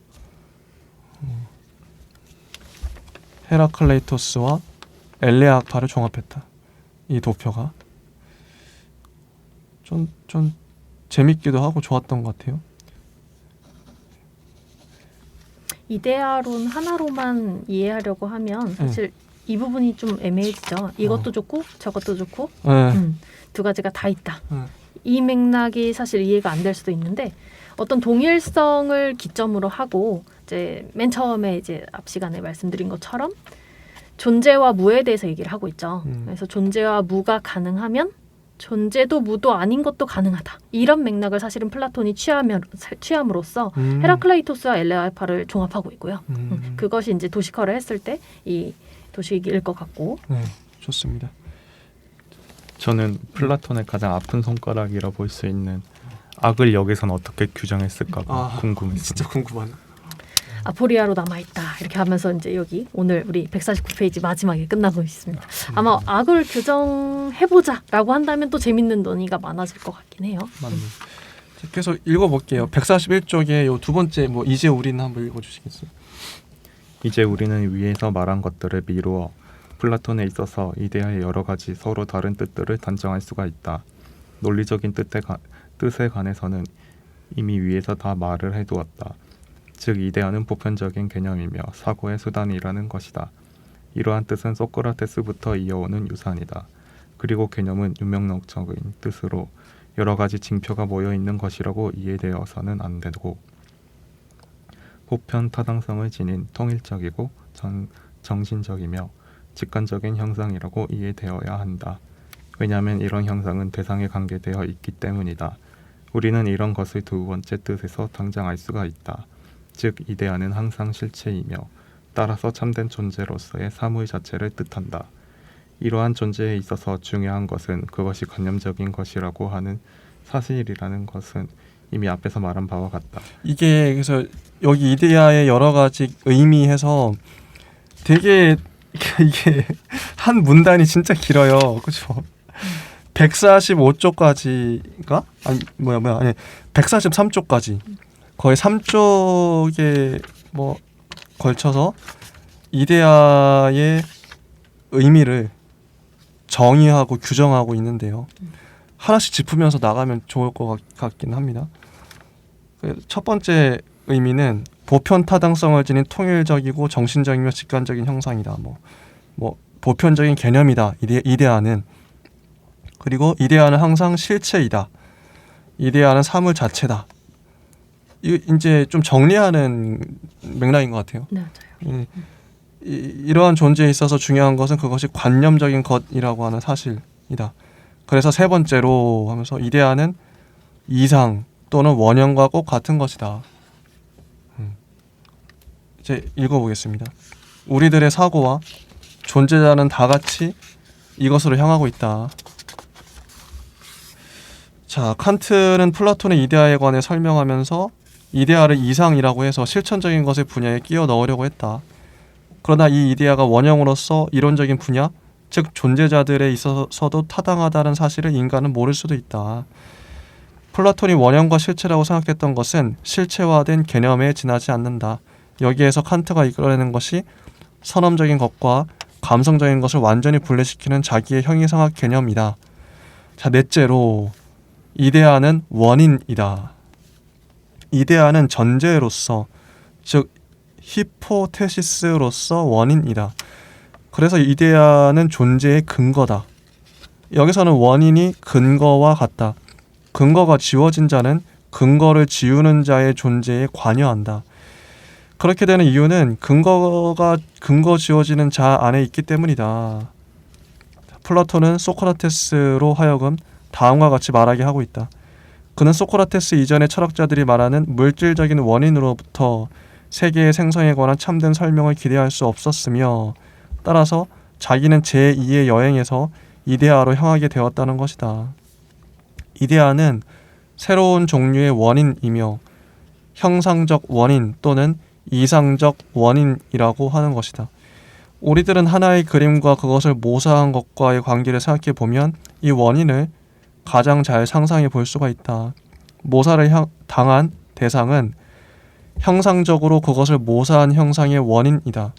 헤라클레이토스와 엘레아파를 종합했다. 이 도표가 좀 재밌기도 하고 좋았던 것 같아요. 이데아론 하나로만 이해하려고 하면 사실 이 부분이 좀 애매해지죠. 이것도 좋고 저것도 좋고 두 가지가 다 있다. 이 맥락이 사실 이해가 안 될 수도 있는데 어떤 동일성을 기점으로 하고 이제 맨 처음에 이제 앞 시간에 말씀드린 것처럼 존재와 무에 대해서 얘기를 하고 있죠. 그래서 존재와 무가 가능하면 존재도 무도 아닌 것도 가능하다. 이런 맥락을 사실은 플라톤이 취함으로써 헤라클레이토스와 엘레아파를 종합하고 있고요. 그것이 이제 도시커를 했을 때 이 도식일 것 같고. 네, 좋습니다. 저는 플라톤의 가장 아픈 손가락이라 볼 수 있는 악을 여기선 어떻게 규정했을까가 궁금했습니다. 진짜 궁금하네. 아포리아로 남아있다 이렇게 하면서 이제 여기 오늘 우리 149페이지 마지막에 끝나고 있습니다. 아마 악을 규정해보자라고 한다면 또 재밌는 논의가 많아질 것 같긴 해요. 맞네. 계속 읽어볼게요. 141쪽에 요 두 번째 뭐 이제 우리는 한번 읽어주시겠어요? 이제 우리는 위에서 말한 것들을 미루어 플라톤에 있어서 이데아의 여러 가지 서로 다른 뜻들을 단정할 수가 있다. 논리적인 뜻에 관해서는 이미 위에서 다 말을 해두었다. 즉 이데아는 보편적인 개념이며 사고의 수단이라는 것이다. 이러한 뜻은 소크라테스부터 이어오는 유산이다. 그리고 개념은 유명론적인 뜻으로 여러 가지 징표가 모여있는 것이라고 이해되어서는 안 되고 보편 타당성을 지닌 통일적이고 정신적이며 직관적인 형상이라고 이해되어야 한다. 왜냐하면 이런 형상은 대상에 관계되어 있기 때문이다. 우리는 이런 것을 두 번째 뜻에서 당장 알 수가 있다. 즉 이데아는 항상 실체이며 따라서 참된 존재로서의 사물 자체를 뜻한다. 이러한 존재에 있어서 중요한 것은 그것이 관념적인 것이라고 하는 사실이라는 것은 이미 앞에서 말한 바와 같다. 이게 그래서 여기 이데아의 여러 가지 의미해서 되게 이게 한 문단이 진짜 길어요. 그렇죠? 145쪽까지가 아니 143쪽까지 거의 3쪽에 뭐 걸쳐서 이데아의 의미를 정의하고 규정하고 있는데요. 하나씩 짚으면서 나가면 좋을 것 같긴 합니다. 첫 번째 의미는 보편 타당성을 지닌 통일적이고 정신적이며 직관적인 형상이다. 뭐 보편적인 개념이다. 이데아는. 그리고 이데아는 항상 실체이다. 이데아는 사물 자체다. 이거 이제 좀 정리하는 맥락인 것 같아요. 네, 맞아요. 이러한 존재에 있어서 중요한 것은 그것이 관념적인 것이라고 하는 사실이다. 그래서 세 번째로 하면서 이데아는 이상 또는 원형과 꼭 같은 것이다. 이제 읽어보겠습니다. 우리들의 사고와 존재자는 다 같이 이것으로 향하고 있다. 자, 칸트는 플라톤의 이데아에 관해 설명하면서 이데아를 이상이라고 해서 실천적인 것의 분야에 끼워 넣으려고 했다. 그러나 이 이데아가 원형으로서 이론적인 분야, 즉 존재자들에 있어서도 타당하다는 사실을 인간은 모를 수도 있다. 플라톤이 원형과 실체라고 생각했던 것은 실체화된 개념에 지나지 않는다. 여기에서 칸트가 이끌어내는 것이 선험적인 것과 감성적인 것을 완전히 분리시키는 자기의 형이상학 개념이다. 자, 넷째로 이데아는 원인이다. 이데아는 전제로서, 즉 히포테시스로서 원인이다. 그래서 이데아는 존재의 근거다. 여기서는 원인이 근거와 같다. 근거가 지워진 자는 근거를 지우는 자의 존재에 관여한다. 그렇게 되는 이유는 근거 지워지는 자 안에 있기 때문이다. 플라톤은 소크라테스로 하여금 다음과 같이 말하게 하고 있다. 그는 소크라테스 이전의 철학자들이 말하는 물질적인 원인으로부터 세계의 생성에 관한 참된 설명을 기대할 수 없었으며 따라서 자기는 제2의 여행에서 이데아로 향하게 되었다는 것이다. 이데아는 새로운 종류의 원인이며 형상적 원인 또는 이상적 원인이라고 하는 것이다. 우리들은 하나의 그림과 그것을 모사한 것과의 관계를 생각해 보면 이 원인을 가장 잘 상상해 볼 수가 있다. 모사를 당한 대상은 형상적으로 그것을 모사한 형상의 원인이다.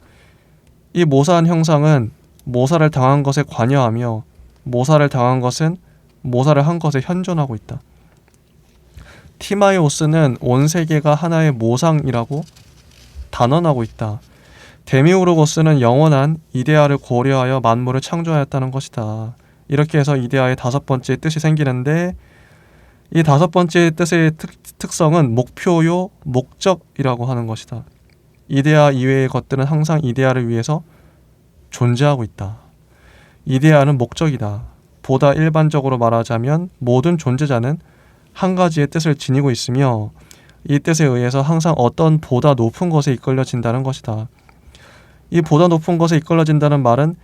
이 모사한 형상은 모사를 당한 것에 관여하며 모사를 당한 것은 모사를 한 것에 현존하고 있다. 티마이오스는 온 세계가 하나의 모상이라고 단언하고 있다. 데미우르고스는 영원한 이데아를 고려하여 만물을 창조하였다는 것이다. 이렇게 해서 이데아의 5번째 뜻이 생기는데 이 5번째 뜻의 특성은 목표요, 목적이라고 하는 것이다. 이데아 이외의 것들은 항상 이데아를 위해서 존재하고 있다. 이데아는 목적이다. 보다 일반적으로 말하자면 모든 존재자는 한 가지의 뜻을 지니고 있으며 이 뜻에 의해서 항상 어떤 보다 높은 것에 이끌려진다는 것이다. 이 보다 높은 것에 이끌려진다는 말은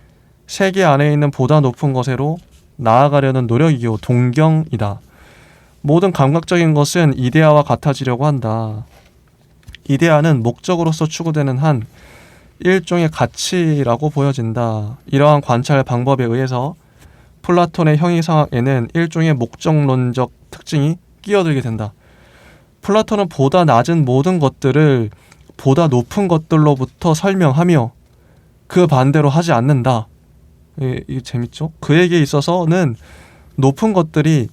세계 안에 있는 보다 높은 것으로 나아가려는 노력이요 동경이다. 모든 감각적인 것은 이데아와 같아지려고 한다. 이데아는 목적으로서 추구되는 한 일종의 가치라고 보여진다. 이러한 관찰 방법에 의해서 플라톤의 형이상학에는 일종의 목적론적 특징이 끼어들게 된다. 플라톤은 보다 낮은 모든 것들을 보다 높은 것들로부터 설명하며 그 반대로 하지 않는다. 이게 재밌죠? 그에게 있어서는 높은 것들이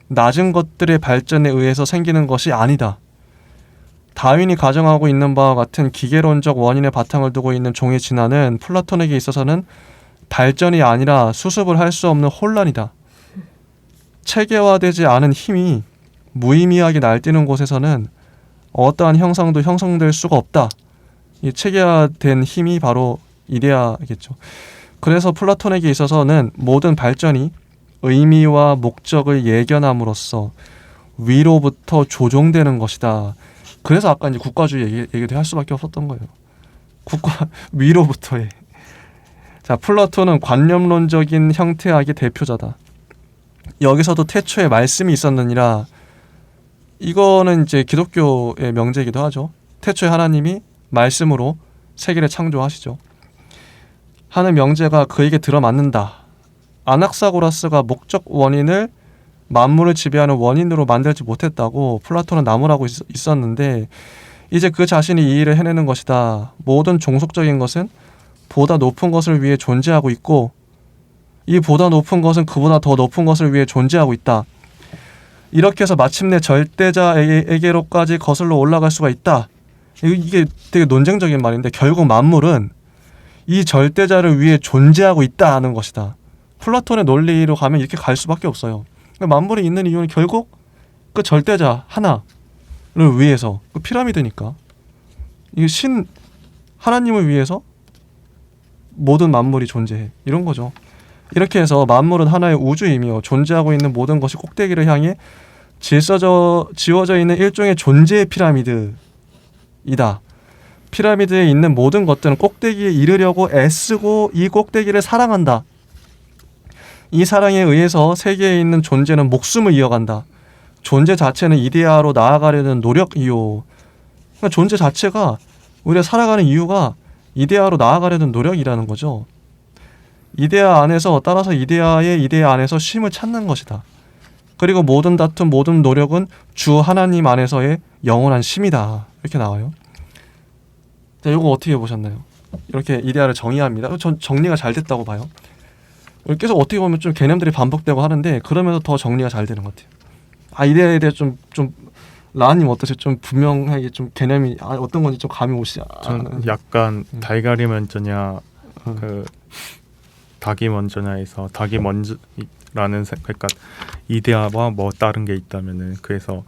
낮은 것들의 발전에 의해서 생기는 것이 아니다. 다윈이 가정하고 있는 바와 같은 기계론적 원인의 바탕을 두고 있는 종의 진화는 플라톤에게 있어서는 발전이 아니라 수습을 할 수 없는 혼란이다. 체계화되지 않은 힘이 무의미하게 날뛰는 곳에서는 어떠한 형상도 형성될 수가 없다. 이 체계화된 힘이 바로 이데아겠죠. 그래서 플라톤에게 있어서는 모든 발전이 의미와 목적을 예견함으로써 위로부터 조종되는 것이다. 그래서 아까 이제 국가주의 얘기도 할 수밖에 없었던 거예요. 국가 위로부터의. 자, 플라톤은 관념론적인 형태학의 대표자다. 여기서도 태초에 말씀이 있었느니라. 이거는 이제 기독교의 명제이기도 하죠. 태초에 하나님이 말씀으로 세계를 창조하시죠. 하는 명제가 그에게 들어맞는다. 아낙사고라스가 목적 원인을 만물을 지배하는 원인으로 만들지 못했다고 플라톤은 나무라고 있었는데 이제 그 자신이 이 일을 해내는 것이다. 모든 종속적인 것은 보다 높은 것을 위해 존재하고 있고 이 보다 높은 것은 그보다 더 높은 것을 위해 존재하고 있다. 이렇게 해서 마침내 절대자에게로까지 거슬러 올라갈 수가 있다. 이게 되게 논쟁적인 말인데 결국 만물은 이 절대자를 위해 존재하고 있다는 것이다. 플라톤의 논리로 가면 이렇게 갈 수밖에 없어요. 만물이 있는 이유는 결국 그 절대자 하나를 위해서, 그 피라미드니까. 이게 하나님을 위해서 모든 만물이 존재해. 이런 거죠. 이렇게 해서 만물은 하나의 우주이며 존재하고 있는 모든 것이 꼭대기를 향해 지워져 있는 일종의 존재의 피라미드이다. 피라미드에 있는 모든 것들은 꼭대기에 이르려고 애쓰고 이 꼭대기를 사랑한다. 이 사랑에 의해서 세계에 있는 존재는 목숨을 이어간다. 존재 자체는 이데아로 나아가려는 노력이요. 그러니까 존재 자체가 우리가 살아가는 이유가 이데아로 나아가려는 노력이라는 거죠. 이데아 안에서 따라서 이데아 안에서 쉼을 찾는 것이다. 그리고 모든 다툼, 모든 노력은 주 하나님 안에서의 영원한 쉼이다. 이렇게 나와요. 자, 이거 어떻게 보셨나요? 이렇게 이데아를 정의합니다. 전 정리가 잘 됐다고 봐요. 계속 어떻게 보면 좀 개념들이 반복되고 하는데 그러면서 더 정리가 잘 되는 것 같아요. 이데아에 대해 좀 라님 어떠세요? 좀 분명하게 좀 개념이 어떤 건지 좀 감이 오시지? 전 약간 달걀이 먼저냐 그 닭이 먼저냐에서 닭이 먼저라는 그러니까 이데아와 뭐 다른 게 있다면은 그래서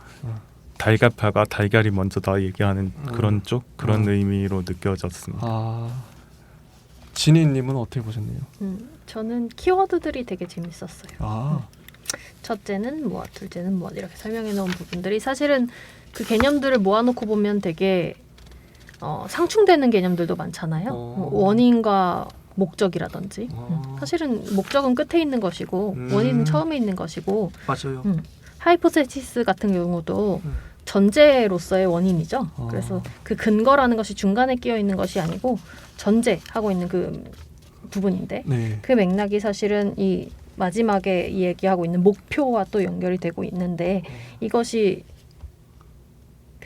달걀파가 달걀이 먼저다 얘기하는 그런 그런 의미로 느껴졌습니다. 진희님은 어떻게 보셨나요? 저는 키워드들이 되게 재밌었어요. 첫째는 무엇, 둘째는 무엇 이렇게 설명해 놓은 부분들이 사실은 그 개념들을 모아놓고 보면 되게 상충되는 개념들도 많잖아요. 원인과 목적이라든지 사실은 목적은 끝에 있는 것이고 원인은 처음에 있는 것이고 맞아요. 하이포테시스 같은 경우도 전제로서의 원인이죠. 아. 그래서 그 근거라는 것이 중간에 끼어 있는 것이 아니고 전제하고 있는 그 부분인데 네. 그 맥락이 사실은 이 마지막에 얘기하고 있는 목표와 또 연결이 되고 있는데 이것이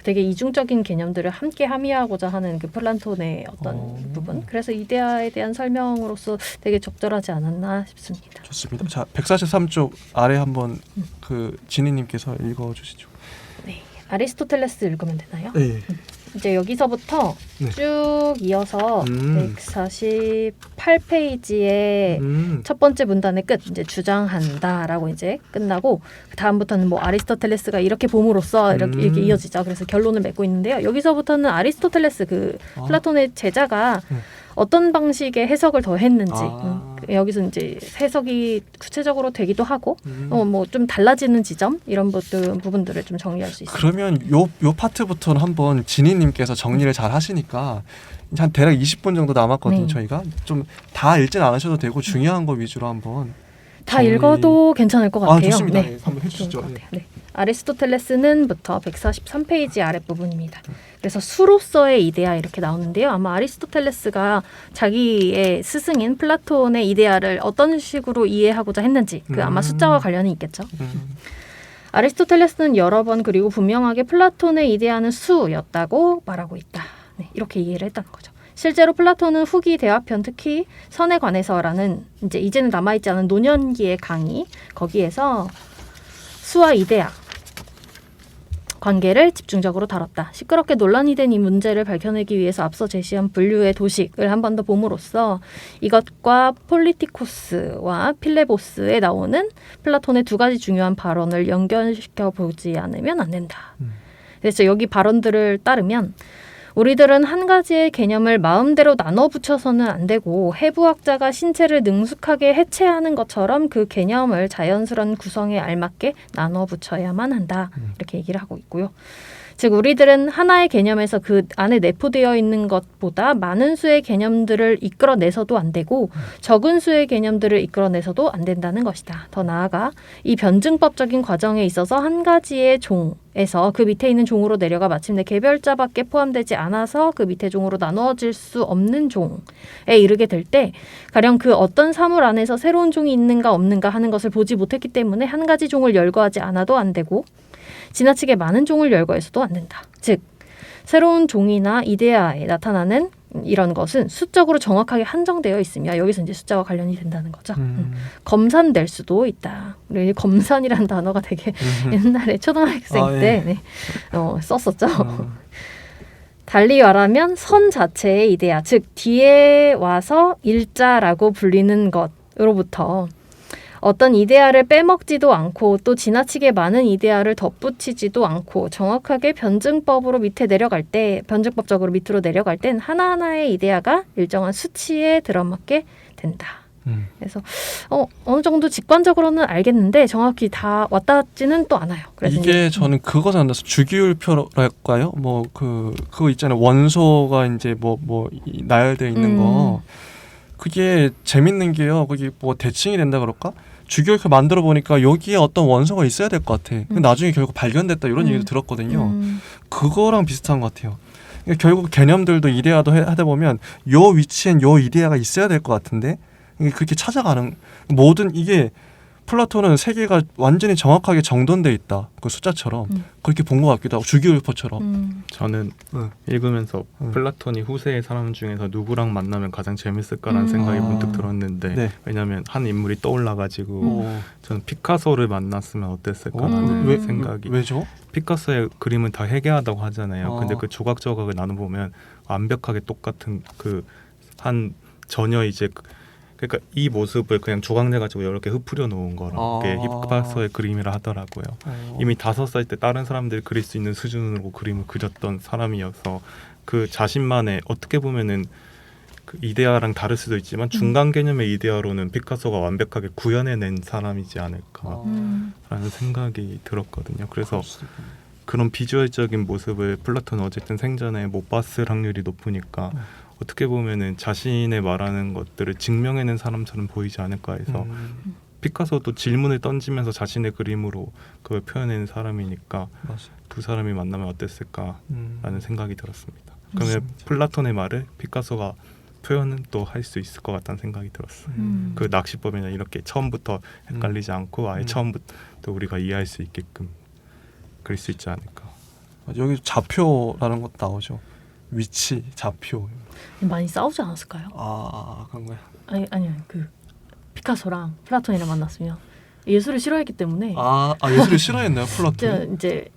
되게 이중적인 개념들을 함께 함의하고자 하는 그 플라톤의 어떤 부분. 그래서 이데아에 대한 설명으로서 되게 적절하지 않았나 싶습니다. 좋습니다. 자, 143쪽 아래 한번 그 진희님께서 읽어주시죠. 네, 아리스토텔레스 읽으면 되나요? 네. 이제 여기서부터 네. 쭉 이어서 148페이지에 첫 번째 문단의 끝 이제 주장한다라고 이제 끝나고 그 다음부터는 뭐 아리스토텔레스가 이렇게 봄으로써 이렇게 이어지죠. 그래서 결론을 맺고 있는데요. 여기서부터는 아리스토텔레스 그 플라톤의 제자가 어떤 방식의 해석을 더 했는지 여기서 이제 해석이 구체적으로 되기도 하고 뭐 좀 달라지는 지점 이런 부분들을 좀 정리할 수 있습니다. 그러면 요 파트부터는 한번 진희님께서 정리를 잘 하시니까 이제 한 대략 20분 정도 남았거든요. 네. 저희가 좀 다 읽진 않으셔도 되고 중요한 거 위주로 한번 다 읽어도 괜찮을 것 같아요. 좋습니다. 네. 네, 한번 해주시죠. 좋을 것 같아요. 네. 아리스토텔레스는부터 143페이지 아랫부분입니다. 그래서 수로서의 이데아 이렇게 나오는데요. 아마 아리스토텔레스가 자기의 스승인 플라톤의 이데아를 어떤 식으로 이해하고자 했는지 그 아마 숫자와 관련이 있겠죠. 아리스토텔레스는 여러 번 그리고 분명하게 플라톤의 이데아는 수였다고 말하고 있다. 네, 이렇게 이해를 했다는 거죠. 실제로 플라톤은 후기 대화편 특히 선에 관해서라는 이제는 남아있지 않은 노년기의 강의 거기에서 수와 이데아 관계를 집중적으로 다뤘다. 시끄럽게 논란이 된 이 문제를 밝혀내기 위해서 앞서 제시한 분류의 도식을 한 번 더 봄으로써 이것과 폴리티코스와 필레보스에 나오는 플라톤의 두 가지 중요한 발언을 연결시켜 보지 않으면 안 된다. 그래서 여기 발언들을 따르면 우리들은 한 가지의 개념을 마음대로 나눠 붙여서는 안 되고 해부학자가 신체를 능숙하게 해체하는 것처럼 그 개념을 자연스러운 구성에 알맞게 나눠 붙여야만 한다. 이렇게 얘기를 하고 있고요. 즉 우리들은 하나의 개념에서 그 안에 내포되어 있는 것보다 많은 수의 개념들을 이끌어내서도 안 되고 적은 수의 개념들을 이끌어내서도 안 된다는 것이다. 더 나아가 이 변증법적인 과정에 있어서 한 가지의 종에서 그 밑에 있는 종으로 내려가 마침내 개별자밖에 포함되지 않아서 그 밑에 종으로 나누어질 수 없는 종에 이르게 될 때 가령 그 어떤 사물 안에서 새로운 종이 있는가 없는가 하는 것을 보지 못했기 때문에 한 가지 종을 열거하지 않아도 안 되고 지나치게 많은 종을 열거해서도 안 된다. 즉 새로운 종이나 이데아에 나타나는 이런 것은 수적으로 정확하게 한정되어 있으며 여기서 이제 숫자와 관련이 된다는 거죠. 검산될 수도 있다. 우리 검산이라는 단어가 되게 옛날에 초등학생 때 네. 썼었죠. 달리 말하면 선 자체의 이데아, 즉 뒤에 와서 일자라고 불리는 것으로부터 어떤 이데아를 빼먹지도 않고 또 지나치게 많은 이데아를 덧붙이지도 않고 정확하게 변증법으로 밑에 내려갈 때 변증법적으로 밑으로 내려갈 땐 하나하나의 이데아가 일정한 수치에 들어맞게 된다. 그래서 어느 정도 직관적으로는 알겠는데 정확히 다 왔다지는 또 않아요. 그래서 이게 저는 그거 생각나서 주기율표랄까요? 뭐 그거 있잖아요. 원소가 이제 뭐 나열되어 있는 거. 그게 재밌는 게요. 그게 뭐 대칭이 된다 그럴까? 주기율표 만들어 보니까 여기에 어떤 원소가 있어야 될 것 같아. 근데 나중에 결국 발견됐다 이런 얘기도 들었거든요. 그거랑 비슷한 것 같아요. 그러니까 결국 개념들도 이데아도 하다 보면 요 위치엔 요 이데아가 있어야 될 것 같은데 그렇게 찾아가는 모든 이게 플라톤은 세계가 완전히 정확하게 정돈돼 있다. 그 숫자처럼 그렇게 본 것 같기도 하고 주기율표처럼. 저는 읽으면서 플라톤이 후세의 사람 중에서 누구랑 만나면 가장 재밌을까라는 생각이 문득 들었는데 네. 왜냐하면 한 인물이 떠올라가지고 저는 피카소를 만났으면 어땠을까라는 생각이. 왜죠? 피카소의 그림은 다 해괴하다고 하잖아요. 근데 그 조각조각을 나눠보면 완벽하게 똑같은 그 한 전혀 이제 그러니까 이 모습을 그냥 조각내 가지고 이렇게 흩뿌려 놓은 거라고 게 피카소의 그림이라 하더라고요. 이미 5살 때 다른 사람들이 그릴 수 있는 수준으로 그림을 그렸던 사람이어서 그 자신만의 어떻게 보면은 그 이데아랑 다를 수도 있지만 중간 개념의 이데아로는 피카소가 완벽하게 구현해낸 사람이지 않을까라는 생각이 들었거든요. 그래서 그런 비주얼적인 모습을 플라톤은 어쨌든 생전에 못 봤을 확률이 높으니까 어떻게 보면은 자신의 말하는 것들을 증명해낸 사람처럼 보이지 않을까 해서 피카소도 질문을 던지면서 자신의 그림으로 그걸 표현하는 사람이니까 맞아. 두 사람이 만나면 어땠을까라는 생각이 들었습니다. 그러면 맞습니다. 플라톤의 말을 피카소가 표현은 또 할 수 있을 것 같다는 생각이 들었어요. 그 낚시법이나 이렇게 처음부터 헷갈리지 않고 아예 처음부터 우리가 이해할 수 있게끔 그릴 수 있지 않을까. 여기 좌표라는 것도 나오죠. 위치, 좌표. 많이 싸우지 않았을까요? 그런 거야. 아니 그 피카소랑 플라톤이랑 만났으면 예술을 싫어했기 때문에 예술을 싫어했나요, 플라톤? 이제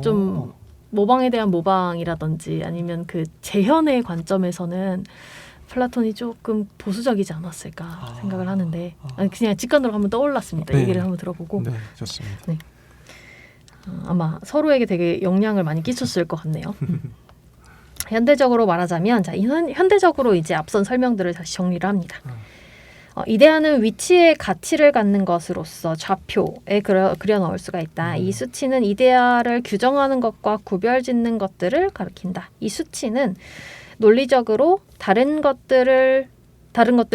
좀 모방에 대한 모방이라든지 아니면 그 재현의 관점에서는 플라톤이 조금 보수적이지 않았을까 생각을 하는데 그냥 직관으로 한번 떠올랐습니다. 네. 얘기를 한번 들어보고 네, 좋습니다. 아마 서로에게 되게 영향을 많이 끼쳤을 것 같네요. 현대적으로 말하자면 현대적으로 이제 앞선 설명들을 다시 정리를 합니다. 이데아는 위치의 가치를 갖는 것으로서 좌표에 그려 넣을 수가 있다. 이 수치는 이데아를 규정하는 것과 구별짓는 것들을 가리킨다. 이 수치는 논리적으로 다른 것들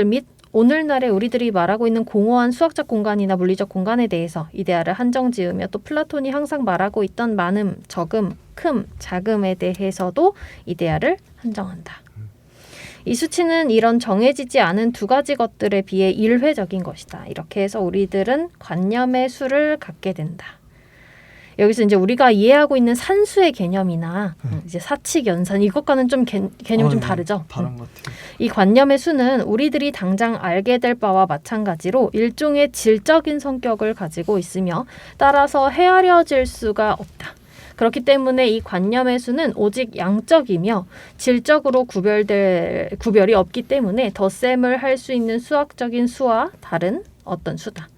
및 오늘날의 우리들이 말하고 있는 공허한 수학적 공간이나 물리적 공간에 대해서 이데아를 한정지으며 또 플라톤이 항상 말하고 있던 많음, 적음, 큼, 작음에 대해서도 이데아를 한정한다. 이 수치는 이런 정해지지 않은 두 가지 것들에 비해 일회적인 것이다. 이렇게 해서 우리들은 관념의 수를 갖게 된다. 여기서 이제 우리가 이해하고 있는 산수의 개념이나 이제 사칙, 연산 이것과는 좀 개념이 좀 다르죠. 다른 것 같아요. 이 관념의 수는 우리들이 당장 알게 될 바와 마찬가지로 일종의 질적인 성격을 가지고 있으며 따라서 헤아려질 수가 없다. 그렇기 때문에 이 관념의 수는 오직 양적이며 질적으로 구별이 없기 때문에 덧셈을 할 수 있는 수학적인 수와 다른 어떤 수다.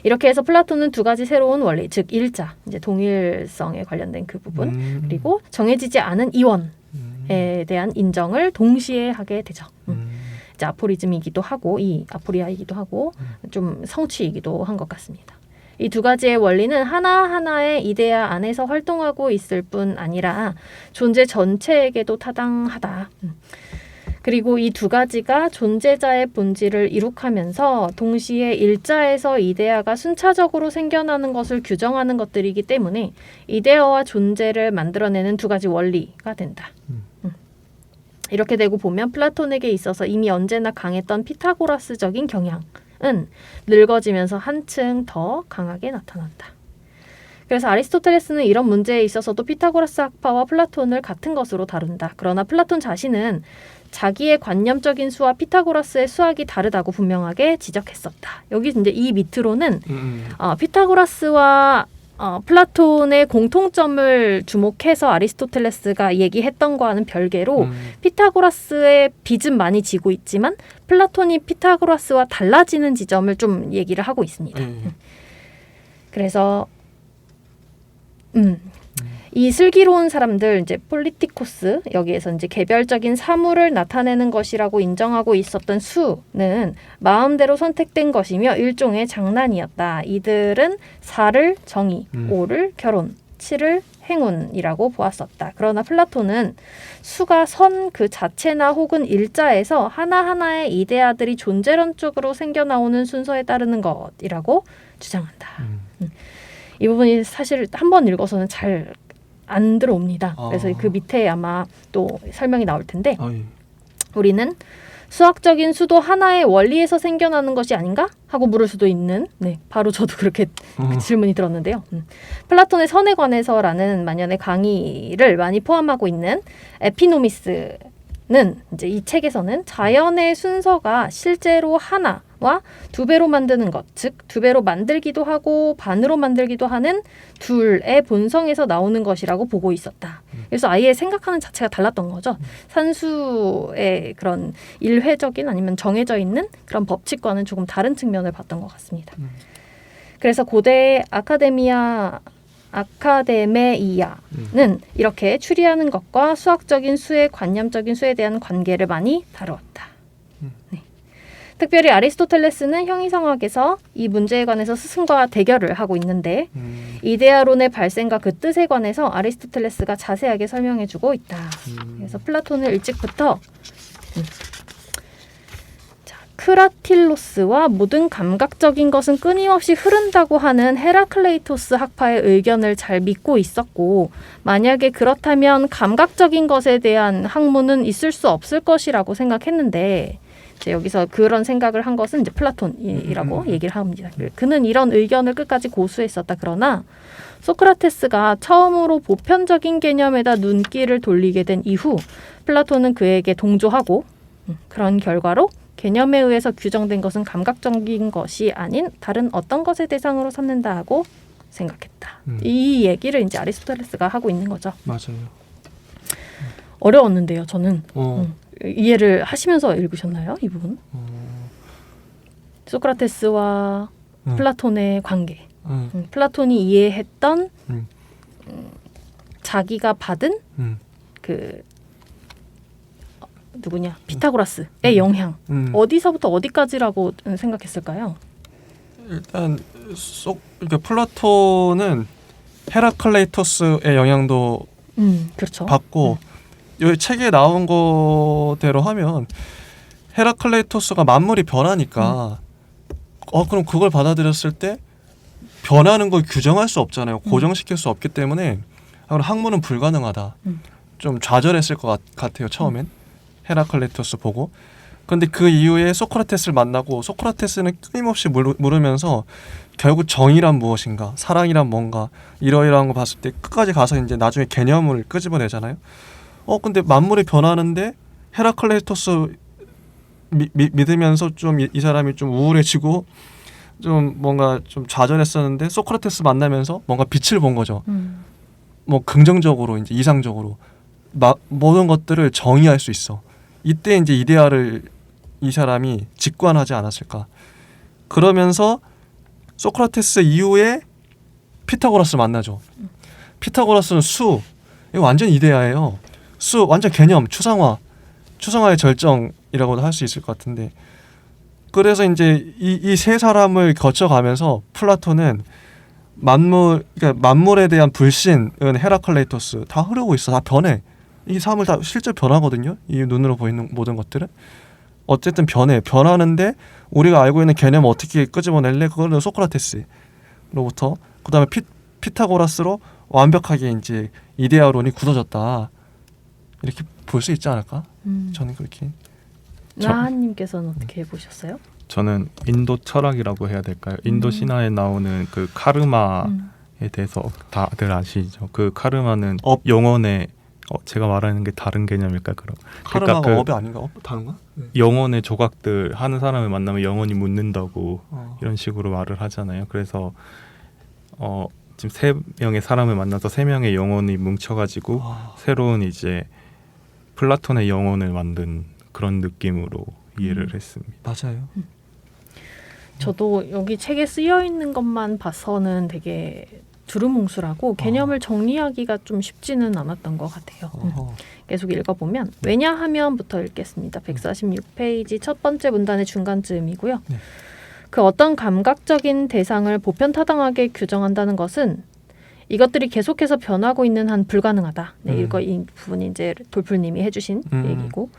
이렇게 해서 플라톤은 두 가지 새로운 원리, 즉 일자, 이제 동일성에 관련된 그 부분, 그리고 정해지지 않은 이원에 대한 인정을 동시에 하게 되죠. 이제 아포리즘이기도 하고, 이 아포리아이기도 하고, 좀 성취이기도 한 것 같습니다. 이 두 가지의 원리는 하나하나의 이데아 안에서 활동하고 있을 뿐 아니라 존재 전체에게도 타당하다. 그리고 이 두 가지가 존재자의 본질을 이룩하면서 동시에 일자에서 이데아가 순차적으로 생겨나는 것을 규정하는 것들이기 때문에 이데아와 존재를 만들어내는 두 가지 원리가 된다. 이렇게 되고 보면 플라톤에게 있어서 이미 언제나 강했던 피타고라스적인 경향은 늙어지면서 한층 더 강하게 나타난다. 그래서 아리스토텔레스는 이런 문제에 있어서도 피타고라스 학파와 플라톤을 같은 것으로 다룬다. 그러나 플라톤 자신은 자기의 관념적인 수와 피타고라스의 수학이 다르다고 분명하게 지적했었다. 여기 이제 이 밑으로는 피타고라스와 플라톤의 공통점을 주목해서 아리스토텔레스가 얘기했던 거와는 별개로 피타고라스의 빚은 많이 지고 있지만 플라톤이 피타고라스와 달라지는 지점을 좀 얘기를 하고 있습니다. 그래서 이 슬기로운 사람들 이제 폴리티코스 여기에서 이제 개별적인 사물을 나타내는 것이라고 인정하고 있었던 수는 마음대로 선택된 것이며 일종의 장난이었다. 이들은 4를 정의, 5를 결혼, 7을 행운이라고 보았었다. 그러나 플라톤은 수가 선 그 자체나 혹은 일자에서 하나하나의 이데아들이 존재론적으로 생겨나오는 순서에 따르는 것이라고 주장한다. 이 부분이 사실 한 번 읽어서는 잘 안 들어옵니다. 그래서 그 밑에 아마 또 설명이 나올 텐데 우리는 수학적인 수도 하나의 원리에서 생겨나는 것이 아닌가? 하고 물을 수도 있는 바로 저도 그렇게 질문이 들었는데요. 플라톤의 선에 관해서라는 만연의 강의를 많이 포함하고 있는 에피노미스는 이제 이 책에서는 자연의 순서가 실제로 하나와 두 배로 만드는 것, 즉 두 배로 만들기도 하고 반으로 만들기도 하는 둘의 본성에서 나오는 것이라고 보고 있었다. 그래서 아예 생각하는 자체가 달랐던 거죠. 산수의 그런 일회적인 아니면 정해져 있는 그런 법칙과는 조금 다른 측면을 봤던 것 같습니다. 그래서 고대 아카데메이아는 이렇게 추리하는 것과 수학적인 수의 관념적인 수에 대한 관계를 많이 다루었다. 특별히 아리스토텔레스는 형이상학에서 이 문제에 관해서 스승과 대결을 하고 있는데 이데아론의 발생과 그 뜻에 관해서 아리스토텔레스가 자세하게 설명해주고 있다. 그래서 플라톤은 일찍부터 크라틸로스와 모든 감각적인 것은 끊임없이 흐른다고 하는 헤라클레이토스 학파의 의견을 잘 믿고 있었고 만약에 그렇다면 감각적인 것에 대한 학문은 있을 수 없을 것이라고 생각했는데 이제 여기서 그런 생각을 한 것은 이제 플라톤이라고 얘기를 합니다. 그는 이런 의견을 끝까지 고수했었다. 그러나 소크라테스가 처음으로 보편적인 개념에다 눈길을 돌리게 된 이후 플라톤은 그에게 동조하고 그런 결과로 개념에 의해서 규정된 것은 감각적인 것이 아닌 다른 어떤 것의 대상으로 삼는다고 생각했다. 이 얘기를 이제 아리스토텔레스가 하고 있는 거죠. 맞아요. 어려웠는데요. 저는 이해를 하시면서 읽으셨나요? 이 부분? 소크라테스와 플라톤의 관계. 플라톤이 이해했던 자기가 받은 그 누구냐 피타고라스의 영향 어디서부터 어디까지라고 생각했을까요? 일단 그러니까 플라톤은 헤라클레이토스의 영향도 그렇죠. 받고 여기 책에 나온 거대로 하면 헤라클레이토스가 만물이 변하니까 그럼 그걸 받아들였을 때 변하는 걸 규정할 수 없잖아요. 고정시킬 수 없기 때문에 그럼 학문은 불가능하다. 좀 좌절했을 것 같아요. 처음엔 헤라클레이토스 보고. 근데 그 이후에 소크라테스를 만나고 소크라테스는 끊임없이 물으면서 결국 정의란 무엇인가, 사랑이란 뭔가 이러이러한 거 봤을 때 끝까지 가서 이제 나중에 개념을 끄집어내잖아요. 근데 만물이 변하는데 헤라클레이토스 믿으면서 좀 이 사람이 좀 우울해지고 좀 뭔가 좀 좌절했었는데 소크라테스 만나면서 뭔가 빛을 본 거죠. 뭐 긍정적으로 이제 이상적으로 모든 것들을 정의할 수 있어. 이때 이제 이데아를 이 사람이 직관하지 않았을까. 그러면서 소크라테스 이후에 피타고라스 만나죠. 피타고라스는 수, 이거 완전 이데아예요. 수 완전 개념, 추상화의 절정이라고도 할 수 있을 것 같은데. 그래서 이제 이 세 사람을 거쳐가면서 플라톤은 그러니까 만물에 대한 불신은 헤라클레이토스 다 흐르고 있어. 다 변해. 이 사람을 다 실제 변하거든요. 이 눈으로 보이는 모든 것들은 어쨌든 변하는데 우리가 알고 있는 개념을 어떻게 끄집어낼래? 그거는 소크라테스로부터 그다음에 피타고라스로 완벽하게 이제 이데아론이 굳어졌다. 이렇게 볼 수 있지 않을까? 저는 그렇게. 나한님께서는 어떻게 보셨어요? 저는 인도 철학이라고 해야 될까요? 인도 신화에 나오는 그 카르마에 대해서 다들 아시죠? 그 카르마는 영혼의 제가 말하는 게 다른 개념일까 그럼? 카르마가 그러니까 업이 아닌가? 다른가? 영혼의 조각들 하는 사람을 만나면 영혼이 묻는다고 이런 식으로 말을 하잖아요. 그래서 지금 3명의 사람을 만나서 3명의 영혼이 뭉쳐가지고 새로운 이제 플라톤의 영혼을 만든 그런 느낌으로 이해를 했습니다. 맞아요. 저도 여기 책에 쓰여 있는 것만 봐서는 되게 두루뭉술하고 개념을 정리하기가 좀 쉽지는 않았던 것 같아요. 계속 읽어보면 왜냐하면부터 읽겠습니다. 146페이지 첫 번째 문단의 중간쯤이고요. 네. 그 어떤 감각적인 대상을 보편타당하게 규정한다는 것은 이것들이 계속해서 변하고 있는 한 불가능하다. 네, 이 부분이 이제 돌풀님이 해주신 얘기고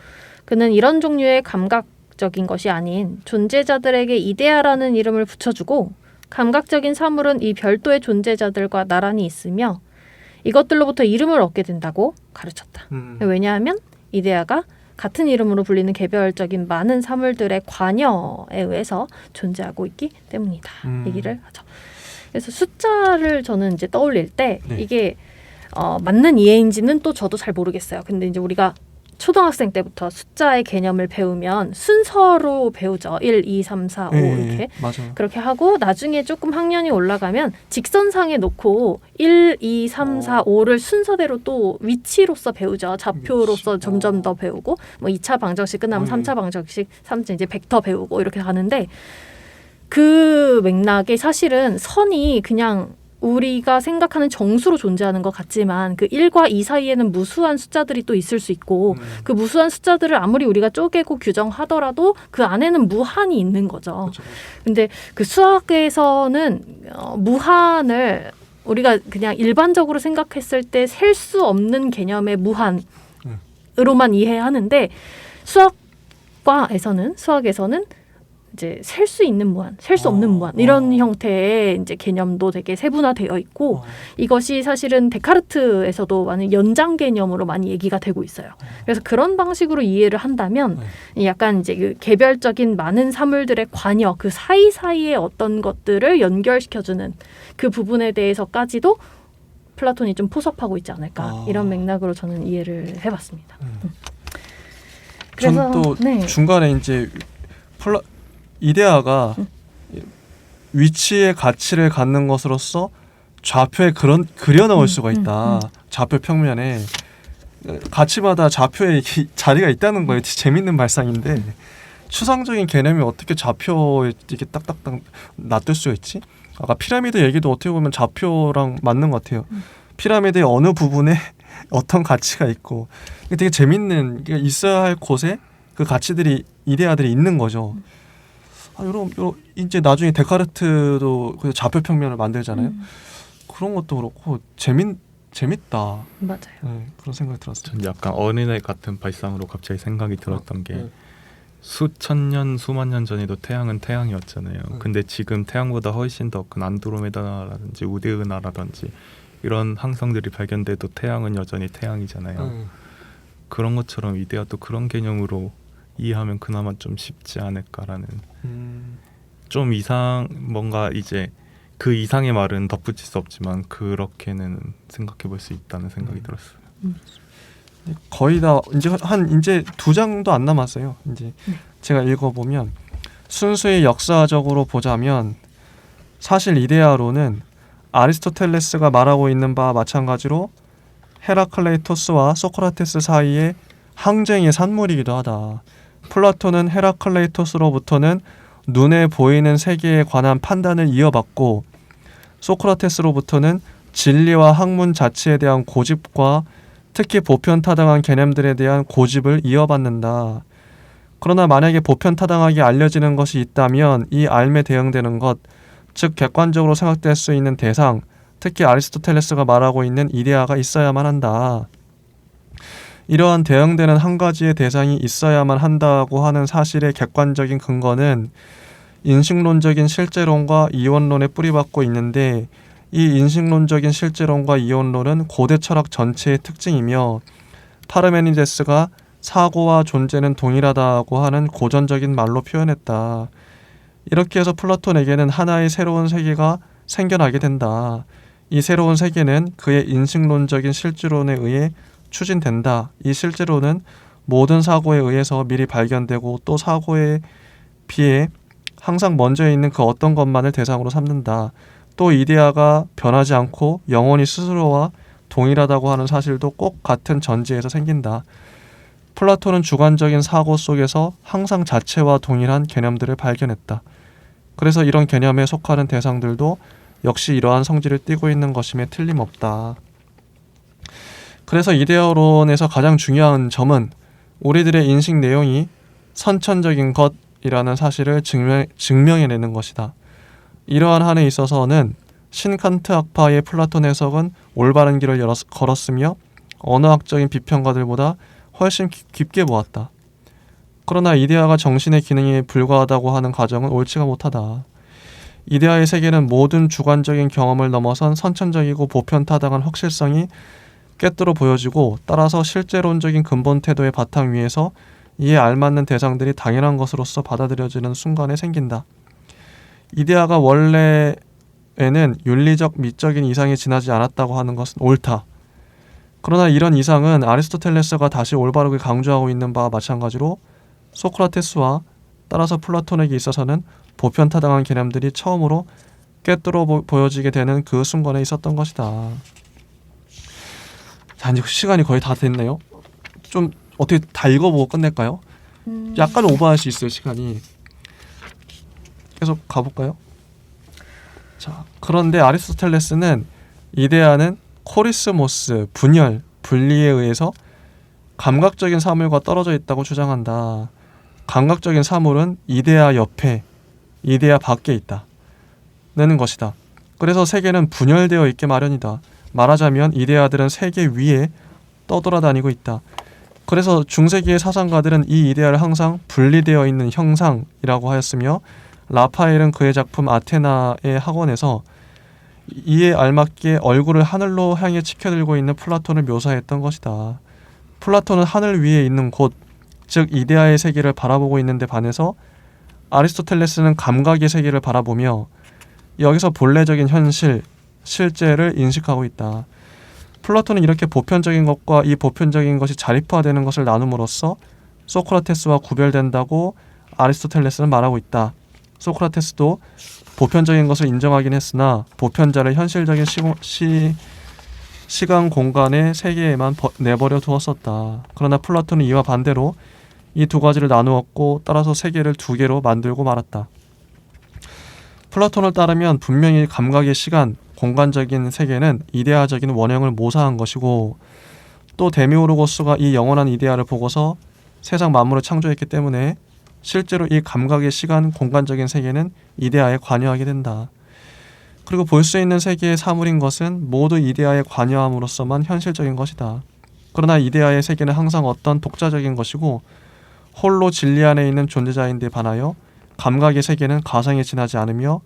그는 이런 종류의 감각적인 것이 아닌 존재자들에게 이데아라는 이름을 붙여주고 감각적인 사물은 이 별도의 존재자들과 나란히 있으며 이것들로부터 이름을 얻게 된다고 가르쳤다. 왜냐하면 이데아가 같은 이름으로 불리는 개별적인 많은 사물들의 관여에 의해서 존재하고 있기 때문이다. 얘기를 하죠. 그래서 숫자를 저는 이제 떠올릴 때 이게 맞는 이해인지는 또 저도 잘 모르겠어요. 근데 이제 우리가 초등학생 때부터 숫자의 개념을 배우면 순서로 배우죠. 1, 2, 3, 4, 5 이렇게. 맞아요. 그렇게 하고 나중에 조금 학년이 올라가면 직선상에 놓고 1, 2, 3, 4, 5를 순서대로 또 위치로서 배우죠. 좌표로서 점점 더 배우고 뭐 2차 방정식 끝나면 3차 방정식, 3차 이제 벡터 배우고 이렇게 가는데 그 맥락에 사실은 선이 그냥 우리가 생각하는 정수로 존재하는 것 같지만 그 1과 2 사이에는 무수한 숫자들이 또 있을 수 있고 그 무수한 숫자들을 아무리 우리가 쪼개고 규정하더라도 그 안에는 무한이 있는 거죠. 그렇죠. 근데 그 수학에서는 무한을 우리가 그냥 일반적으로 생각했을 때 셀 수 없는 개념의 무한으로만 이해하는데 수학에서는 이제 셀 수 있는 무한, 셀 수 없는 무한 이런 형태의 이제 개념도 되게 세분화되어 있고 이것이 사실은 데카르트에서도 많은 연장 개념으로 많이 얘기가 되고 있어요. 그래서 그런 방식으로 이해를 한다면 약간 이제 그 개별적인 많은 사물들의 관여 그 사이사이의 어떤 것들을 연결시켜주는 그 부분에 대해서까지도 플라톤이 좀 포섭하고 있지 않을까 이런 맥락으로 저는 이해를 해봤습니다. 전 또 중간에 이제 이데아가 위치의 가치를 갖는 것으로서 좌표에 그려 넣을 수가 있다. 좌표 평면에 가치마다 좌표에 자리가 있다는 거예요. 재밌는 발상인데 추상적인 개념이 어떻게 좌표에 이렇게 딱딱딱 놔둘 수가 있지? 아까 피라미드 얘기도 어떻게 보면 좌표랑 맞는 것 같아요. 피라미드의 어느 부분에 어떤 가치가 있고 되게 재밌는 게 있어야 할 곳에 그 가치들이 이데아들이 있는 거죠. 요런 이제 나중에 데카르트도 그 좌표 평면을 만들잖아요. 그런 것도 그렇고 재밌다. 맞아요. 네, 그런 생각이 들었어요. 전 약간 어린애 같은 발상으로 갑자기 생각이 들었던 게 수천 년, 수만 년 전에도 태양은 태양이었잖아요. 근데 지금 태양보다 훨씬 더 큰 안드로메다라든지 우드은하라든지 이런 항성들이 발견돼도 태양은 여전히 태양이잖아요. 그런 것처럼 이데아도 그런 개념으로 이해하면 그나마 좀 쉽지 않을까라는 좀 이상 뭔가 이제 그 이상의 말은 덧붙일 수 없지만 그렇게는 생각해 볼 수 있다는 생각이 들었어요. 거의 다 이제 2장도 안 남았어요. 이제 제가 읽어보면 순수히 역사적으로 보자면 사실 이데아로는 아리스토텔레스가 말하고 있는 바와 마찬가지로 헤라클레이토스와 소크라테스 사이의 항쟁의 산물이기도 하다. 플라톤은 헤라클레이토스로부터는 눈에 보이는 세계에 관한 판단을 이어받고 소크라테스로부터는 진리와 학문 자체에 대한 고집과 특히 보편타당한 개념들에 대한 고집을 이어받는다. 그러나 만약에 보편타당하게 알려지는 것이 있다면 이 알매 대응되는 것, 즉 객관적으로 생각될 수 있는 대상, 특히 아리스토텔레스가 말하고 있는 이데아가 있어야만 한다. 이러한 대응되는 한 가지의 대상이 있어야만 한다고 하는 사실의 객관적인 근거는 인식론적인 실제론과 이원론에 뿌리박고 있는데 이 인식론적인 실제론과 이원론은 고대 철학 전체의 특징이며 파르메니데스가 사고와 존재는 동일하다고 하는 고전적인 말로 표현했다. 이렇게 해서 플라톤에게는 하나의 새로운 세계가 생겨나게 된다. 이 새로운 세계는 그의 인식론적인 실제론에 의해 추진된다. 이 실제론은 모든 사고에 의해서 미리 발견되고 또 사고에 비해 항상 먼저 있는 그 어떤 것만을 대상으로 삼는다. 또 이데아가 변하지 않고 영원히 스스로와 동일하다고 하는 사실도 꼭 같은 전제에서 생긴다. 플라톤은 주관적인 사고 속에서 항상 자체와 동일한 개념들을 발견했다. 그래서 이런 개념에 속하는 대상들도 역시 이러한 성질을 띠고 있는 것임에 틀림없다. 그래서 이데아론에서 가장 중요한 점은 우리들의 인식 내용이 선천적인 것이라는 사실을 증명해내는 것이다. 이러한 한에 있어서는 신칸트 학파의 플라톤 해석은 올바른 길을 걸었으며 언어학적인 비평가들보다 훨씬 깊게 보았다. 그러나 이데아가 정신의 기능에 불과하다고 하는 가정은 옳지가 못하다. 이데아의 세계는 모든 주관적인 경험을 넘어선 선천적이고 보편타당한 확실성이 꿰뚫어 보여지고 따라서 실제론적인 근본 태도의 바탕 위에서 이에 알맞는 대상들이 당연한 것으로서 받아들여지는 순간에 생긴다. 이데아가 원래에는 윤리적 미적인 이상이 지나지 않았다고 하는 것은 옳다. 그러나 이런 이상은 아리스토텔레스가 다시 올바르게 강조하고 있는 바와 마찬가지로 소크라테스와 따라서 플라톤에게 있어서는 보편타당한 개념들이 처음으로 꿰뚫어 보여지게 되는 그 순간에 있었던 것이다. 자, 이제 시간이 거의 다 됐네요. 좀 어떻게 다 읽어보고 끝낼까요? 약간 오버할 수 있어요, 시간이. 계속 가볼까요? 자, 그런데 아리스토텔레스는 이데아는 코리스모스, 분열, 분리에 의해서 감각적인 사물과 떨어져 있다고 주장한다. 감각적인 사물은 이데아 옆에, 이데아 밖에 있다. 는 것이다. 그래서 세계는 분열되어 있게 마련이다. 말하자면 이데아들은 세계 위에 떠돌아다니고 있다. 그래서 중세기의 사상가들은 이 이데아를 항상 분리되어 있는 형상이라고 하였으며 라파엘은 그의 작품 아테나의 학원에서 이에 알맞게 얼굴을 하늘로 향해 치켜들고 있는 플라톤을 묘사했던 것이다. 플라톤은 하늘 위에 있는 곳, 즉 이데아의 세계를 바라보고 있는데 반해서 아리스토텔레스는 감각의 세계를 바라보며 여기서 본래적인 현실, 실제를 인식하고 있다. 플라톤은 이렇게 보편적인 것과 이 보편적인 것이 자립화되는 것을 나눔으로써 소크라테스와 구별된다고 아리스토텔레스는 말하고 있다. 소크라테스도 보편적인 것을 인정하긴 했으나 보편자를 현실적인 시간 공간의 세계에만 내버려 두었었다. 그러나 플라톤은 이와 반대로 이 두 가지를 나누었고 따라서 세계를 두 개로 만들고 말았다. 플라톤을 따르면 분명히 감각의 시간, 공간적인 세계는 이데아적인 원형을 모사한 것이고 또 데미오르고스가 이 영원한 이데아를 보고서 세상 만물을 창조했기 때문에 실제로 이 감각의 시간, 공간적인 세계는 이데아에 관여하게 된다. 그리고 볼 수 있는 세계의 사물인 것은 모두 이데아에 관여함으로써만 현실적인 것이다. 그러나 이데아의 세계는 항상 어떤 독자적인 것이고 홀로 진리 안에 있는 존재자인데 반하여 감각의 세계는 가상에 지나지 않으며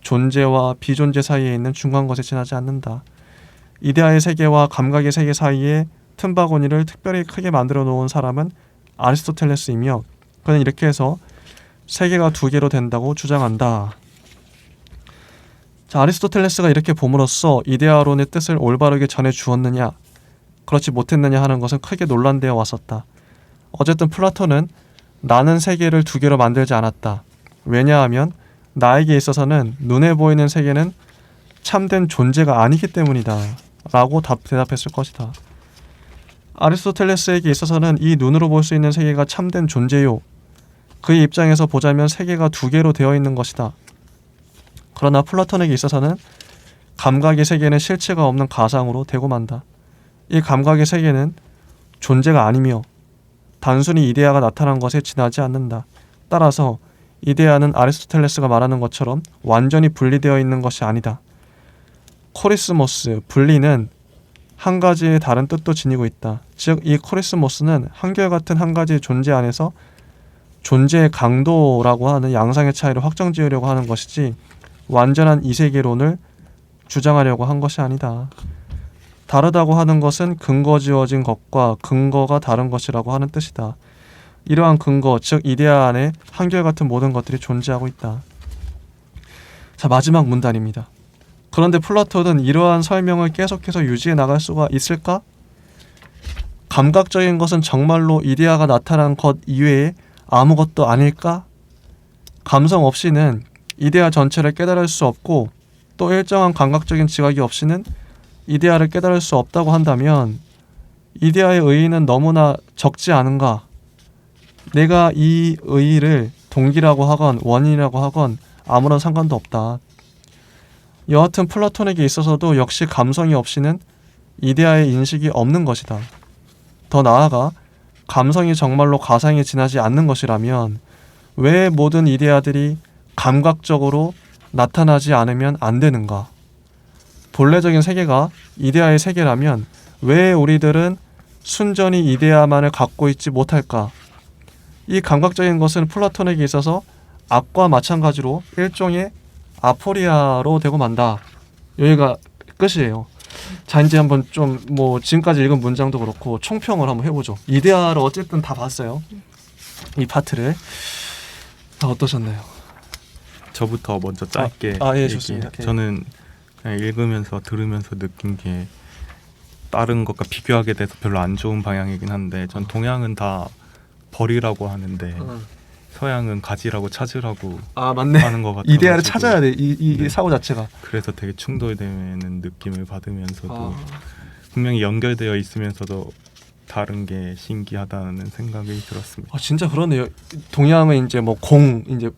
존재와 비존재 사이에 있는 중간 것에 지나지 않는다. 이데아의 세계와 감각의 세계 사이에 틈바구니를 특별히 크게 만들어 놓은 사람은 아리스토텔레스이며 그는 이렇게 해서 세계가 두 개로 된다고 주장한다. 자, 아리스토텔레스가 이렇게 봄으로써 이데아론의 뜻을 올바르게 전해 주었느냐, 그렇지 못했느냐 하는 것은 크게 논란되어 왔었다. 어쨌든 플라톤은 나는 세계를 두 개로 만들지 않았다. 왜냐하면 나에게 있어서는 눈에 보이는 세계는 참된 존재가 아니기 때문이다. 라고 대답했을 것이다. 아리스토텔레스에게 있어서는 이 눈으로 볼 수 있는 세계가 참된 존재요. 그의 입장에서 보자면 세계가 두 개로 되어 있는 것이다. 그러나 플라톤에게 있어서는 감각의 세계는 실체가 없는 가상으로 되고 만다. 이 감각의 세계는 존재가 아니며 단순히 이데아가 나타난 것에 지나지 않는다. 따라서 이데아는 아리스토텔레스가 말하는 것처럼 완전히 분리되어 있는 것이 아니다. 코리스모스, 분리는 한 가지의 다른 뜻도 지니고 있다. 즉, 이 코리스모스는 한결같은 한 가지의 존재 안에서 존재의 강도라고 하는 양상의 차이를 확정지으려고 하는 것이지 완전한 이세계론을 주장하려고 한 것이 아니다. 다르다고 하는 것은 근거 지어진 것과 근거가 다른 것이라고 하는 뜻이다. 이러한 근거, 즉 이데아 안에 한결같은 모든 것들이 존재하고 있다. 자, 마지막 문단입니다. 그런데 플라톤은 이러한 설명을 계속해서 유지해 나갈 수가 있을까? 감각적인 것은 정말로 이데아가 나타난 것 이외에 아무것도 아닐까? 감성 없이는 이데아 전체를 깨달을 수 없고 또 일정한 감각적인 지각이 없이는 이데아를 깨달을 수 없다고 한다면 이데아의 의의는 너무나 적지 않은가? 내가 이 의의를 동기라고 하건 원인이라고 하건 아무런 상관도 없다. 여하튼 플라톤에게 있어서도 역시 감성이 없이는 이데아의 인식이 없는 것이다. 더 나아가 감성이 정말로 가상에 지나지 않는 것이라면 왜 모든 이데아들이 감각적으로 나타나지 않으면 안 되는가? 본래적인 세계가 이데아의 세계라면 왜 우리들은 순전히 이데아만을 갖고 있지 못할까? 이 감각적인 것은 플라톤에게 있어서 악과 마찬가지로 일종의 아포리아로 되고 만다. 여기가 끝이에요. 자, 이제 한번 좀 지금까지 읽은 문장도 그렇고 총평을 한번 해보죠. 이데아를 어쨌든 다 봤어요. 이 파트를 다 어떠셨나요? 저부터 먼저 짧게 예, 좋습니다. 저는 그냥 읽으면서 들으면서 느낀 게 다른 것과 비교하게 돼서 별로 안 좋은 방향이긴 한데 전 동양은 다 버리라고 하는데 서양은 가지라고 찾으라고 맞네. 하는 것 같아요. 이데아를 찾아야 돼. 이 네. 사고 자체가. 그래서 되게 충돌되는 느낌을 받으면서도 분명히 연결되어 있으면서도 다른 게 신기하다는 생각이 들었습니다. 진짜 그러네요. 동양은 이제 이제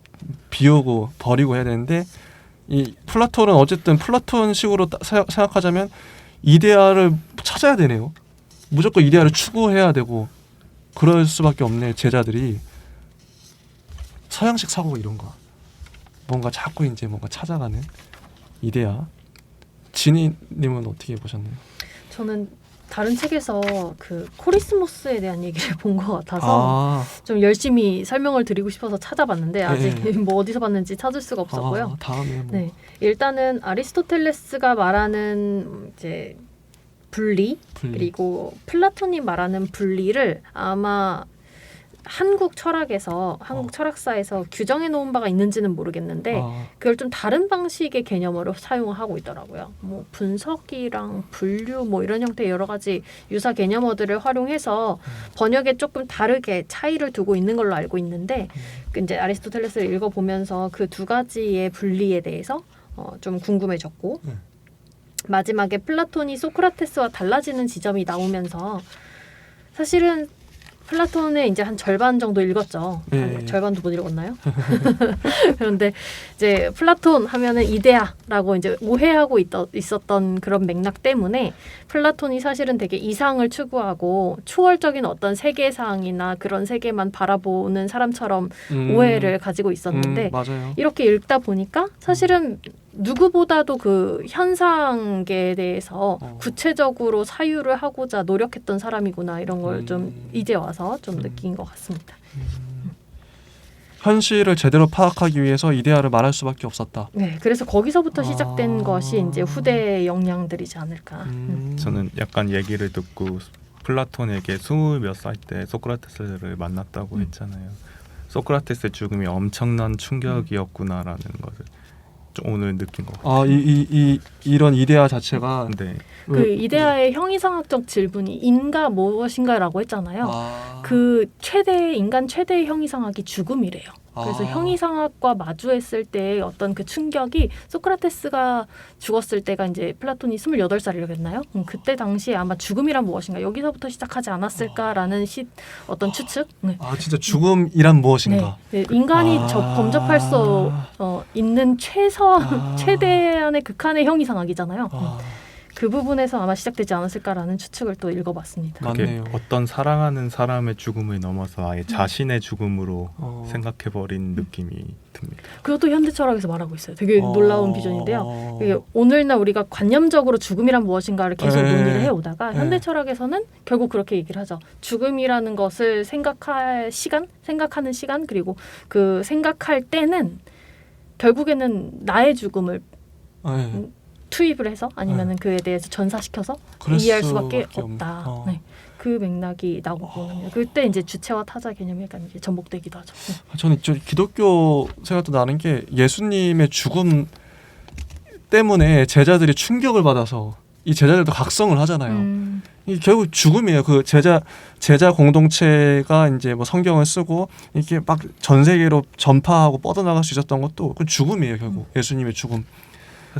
비우고 버리고 해야 되는데 이 플라톤은 어쨌든 플라톤식으로 생각하자면 이데아를 찾아야 되네요. 무조건 이데아를 추구해야 되고 그럴 수밖에 없네. 제자들이 서양식 사고 이런 거 뭔가 자꾸 이제 뭔가 찾아가는 이데아. 진희님은 어떻게 보셨나요? 저는 다른 책에서 그 코리스모스에 대한 얘기를 본 것 같아서 아, 좀 열심히 설명을 드리고 싶어서 찾아봤는데 아직 네. 뭐 어디서 봤는지 찾을 수가 없었고요. 다음에 뭐. 네, 일단은 아리스토텔레스가 말하는 이제 분리 그리고 플라톤이 말하는 분리를 아마 한국 철학사에서 규정해 놓은 바가 있는지는 모르겠는데 그걸 좀 다른 방식의 개념으로 사용하고 있더라고요. 뭐 분석이랑 분류 뭐 이런 형태의 여러 가지 유사 개념어들을 활용해서 번역에 조금 다르게 차이를 두고 있는 걸로 알고 있는데 그 이제 아리스토텔레스를 읽어보면서 그 두 가지의 분리에 대해서 좀 궁금해졌고 마지막에 플라톤이 소크라테스와 달라지는 지점이 나오면서 사실은 플라톤의 이제 한 절반 정도 읽었죠. 네. 절반도 못 읽었나요? 그런데 이제 플라톤 하면은 이데아라고 이제 오해하고 있었던 그런 맥락 때문에 플라톤이 사실은 되게 이상을 추구하고 초월적인 어떤 세계상이나 그런 세계만 바라보는 사람처럼 오해를 가지고 있었는데 맞아요. 이렇게 읽다 보니까 사실은 누구보다도 그 현상에 대해서 구체적으로 사유를 하고자 노력했던 사람이구나 이런 걸 좀 이제 와서 좀 느낀 것 같습니다. 현실을 제대로 파악하기 위해서 이데아를 말할 수밖에 없었다. 네, 그래서 거기서부터 시작된 아. 것이 이제 후대의 영향들이지 않을까. 저는 약간 얘기를 듣고 플라톤에게 20몇 살 때 소크라테스를 만났다고 했잖아요. 소크라테스의 죽음이 엄청난 충격이었구나라는 것을 좀 오늘 느낀 것 같아요. 이런 이데아 자체가 네. 그 이데아의 형이상학적 질문이 인가 무엇인가라고 했잖아요. 그 인간 최대의 형이상학이 죽음이래요. 그래서 형이상학과 마주했을 때 어떤 그 충격이 소크라테스가 죽었을 때가 이제 플라톤이 28살이라고 했나요? 그때 당시에 아마 죽음이란 무엇인가 여기서부터 시작하지 않았을까라는 어떤 추측? 네. 진짜 죽음이란 무엇인가? 네, 인간이 범접할 수 있는 최대한의 극한의 형이상학이잖아요. 그 부분에서 아마 시작되지 않았을까라는 추측을 또 읽어봤습니다. 그게 맞네요. 어떤 사랑하는 사람의 죽음을 넘어서 아예 자신의 죽음으로 생각해버린 느낌이 듭니다. 그것도 현대 철학에서 말하고 있어요. 되게 놀라운 비전인데요. 이게 오늘날 우리가 관념적으로 죽음이란 무엇인가를 계속 논의를 해오다가 현대 철학에서는 결국 그렇게 얘기를 하죠. 죽음이라는 것을 생각하는 시간 그리고 그 생각할 때는 결국에는 나의 죽음을 투입을 해서 아니면은 그에 대해서 전사시켜서 이해할 수밖에 없다. 네. 그 맥락이 나오고 그때 이제 주체와 타자 개념이 약간 이제 전복되기도 하죠. 저는 기독교 생각도 나는 게 예수님의 죽음 때문에 제자들이 충격을 받아서 이 제자들도 각성을 하잖아요. 이게 결국 죽음이에요. 그 제자 공동체가 이제 뭐 성경을 쓰고 이렇게 막 전 세계로 전파하고 뻗어나갈 수 있었던 것도 그 죽음이에요. 결국 예수님의 죽음.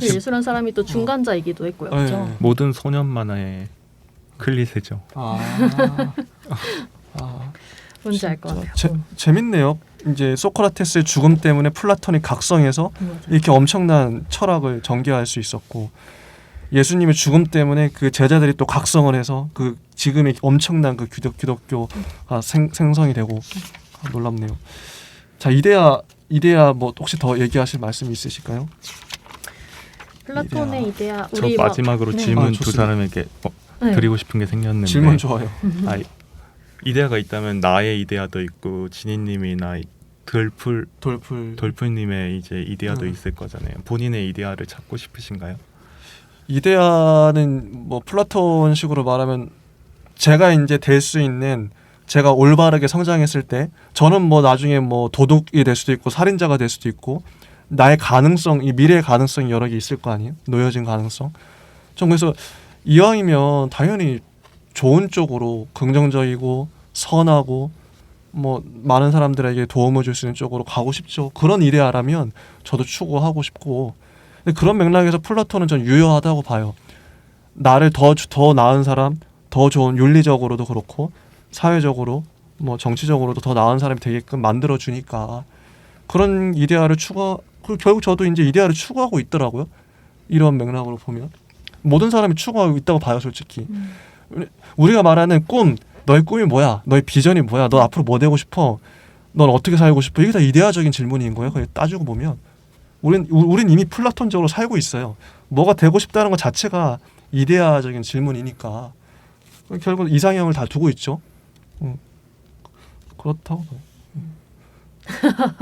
예수란 사람이 또 중간자이기도 했고요. 그렇죠? 네. 모든 소년 만화의 클리셰죠. 뭔지 알 것 같아요. 재밌네요. 이제 소크라테스의 죽음 때문에 플라톤이 각성해서 이렇게 엄청난 철학을 전개할 수 있었고 예수님의 죽음 때문에 그 제자들이 또 각성을 해서 그 지금의 엄청난 그 기독교가 생성이 되고 놀랍네요. 자, 이데아 뭐 혹시 더 얘기하실 말씀이 있으실까요? 플라톤의 이데아 저 마지막으로 질문 두 좋습니다. 사람에게 드리고 싶은 게 생겼는데 질문 좋아요. 이데아가 있다면 나의 이데아도 있고 지니님이나 돌풀님의 이제 이데아도 있을 거잖아요. 본인의 이데아를 찾고 싶으신가요? 이데아는 뭐 플라톤식으로 말하면 제가 이제 될 수 있는 제가 올바르게 성장했을 때 저는 뭐 나중에 뭐 도둑이 될 수도 있고 살인자가 될 수도 있고 나의 가능성, 이 미래의 가능성이 여러 개 있을 거 아니에요? 놓여진 가능성. 전 그래서 이왕이면 당연히 좋은 쪽으로 긍정적이고 선하고 뭐 많은 사람들에게 도움을 줄 수 있는 쪽으로 가고 싶죠. 그런 이데아라면 저도 추구하고 싶고 근데 그런 맥락에서 플라톤은 전 유효하다고 봐요. 나를 더 나은 사람, 더 좋은 윤리적으로도 그렇고 사회적으로 뭐 정치적으로도 더 나은 사람이 되게끔 만들어주니까 그런 이데아를 결국 저도 이제 이데아를 추구하고 있더라고요. 이런 맥락으로 보면 모든 사람이 추구하고 있다고 봐요, 솔직히. 우리가 말하는 꿈, 너의 꿈이 뭐야? 너의 비전이 뭐야? 너 앞으로 뭐 되고 싶어? 넌 어떻게 살고 싶어? 이게 다 이데아적인 질문인 거예요. 그냥 따지고 보면 우린 이미 플라톤적으로 살고 있어요. 뭐가 되고 싶다는 것 자체가 이데아적인 질문이니까 결국 이상형을 다 두고 있죠. 그렇다고 봐요.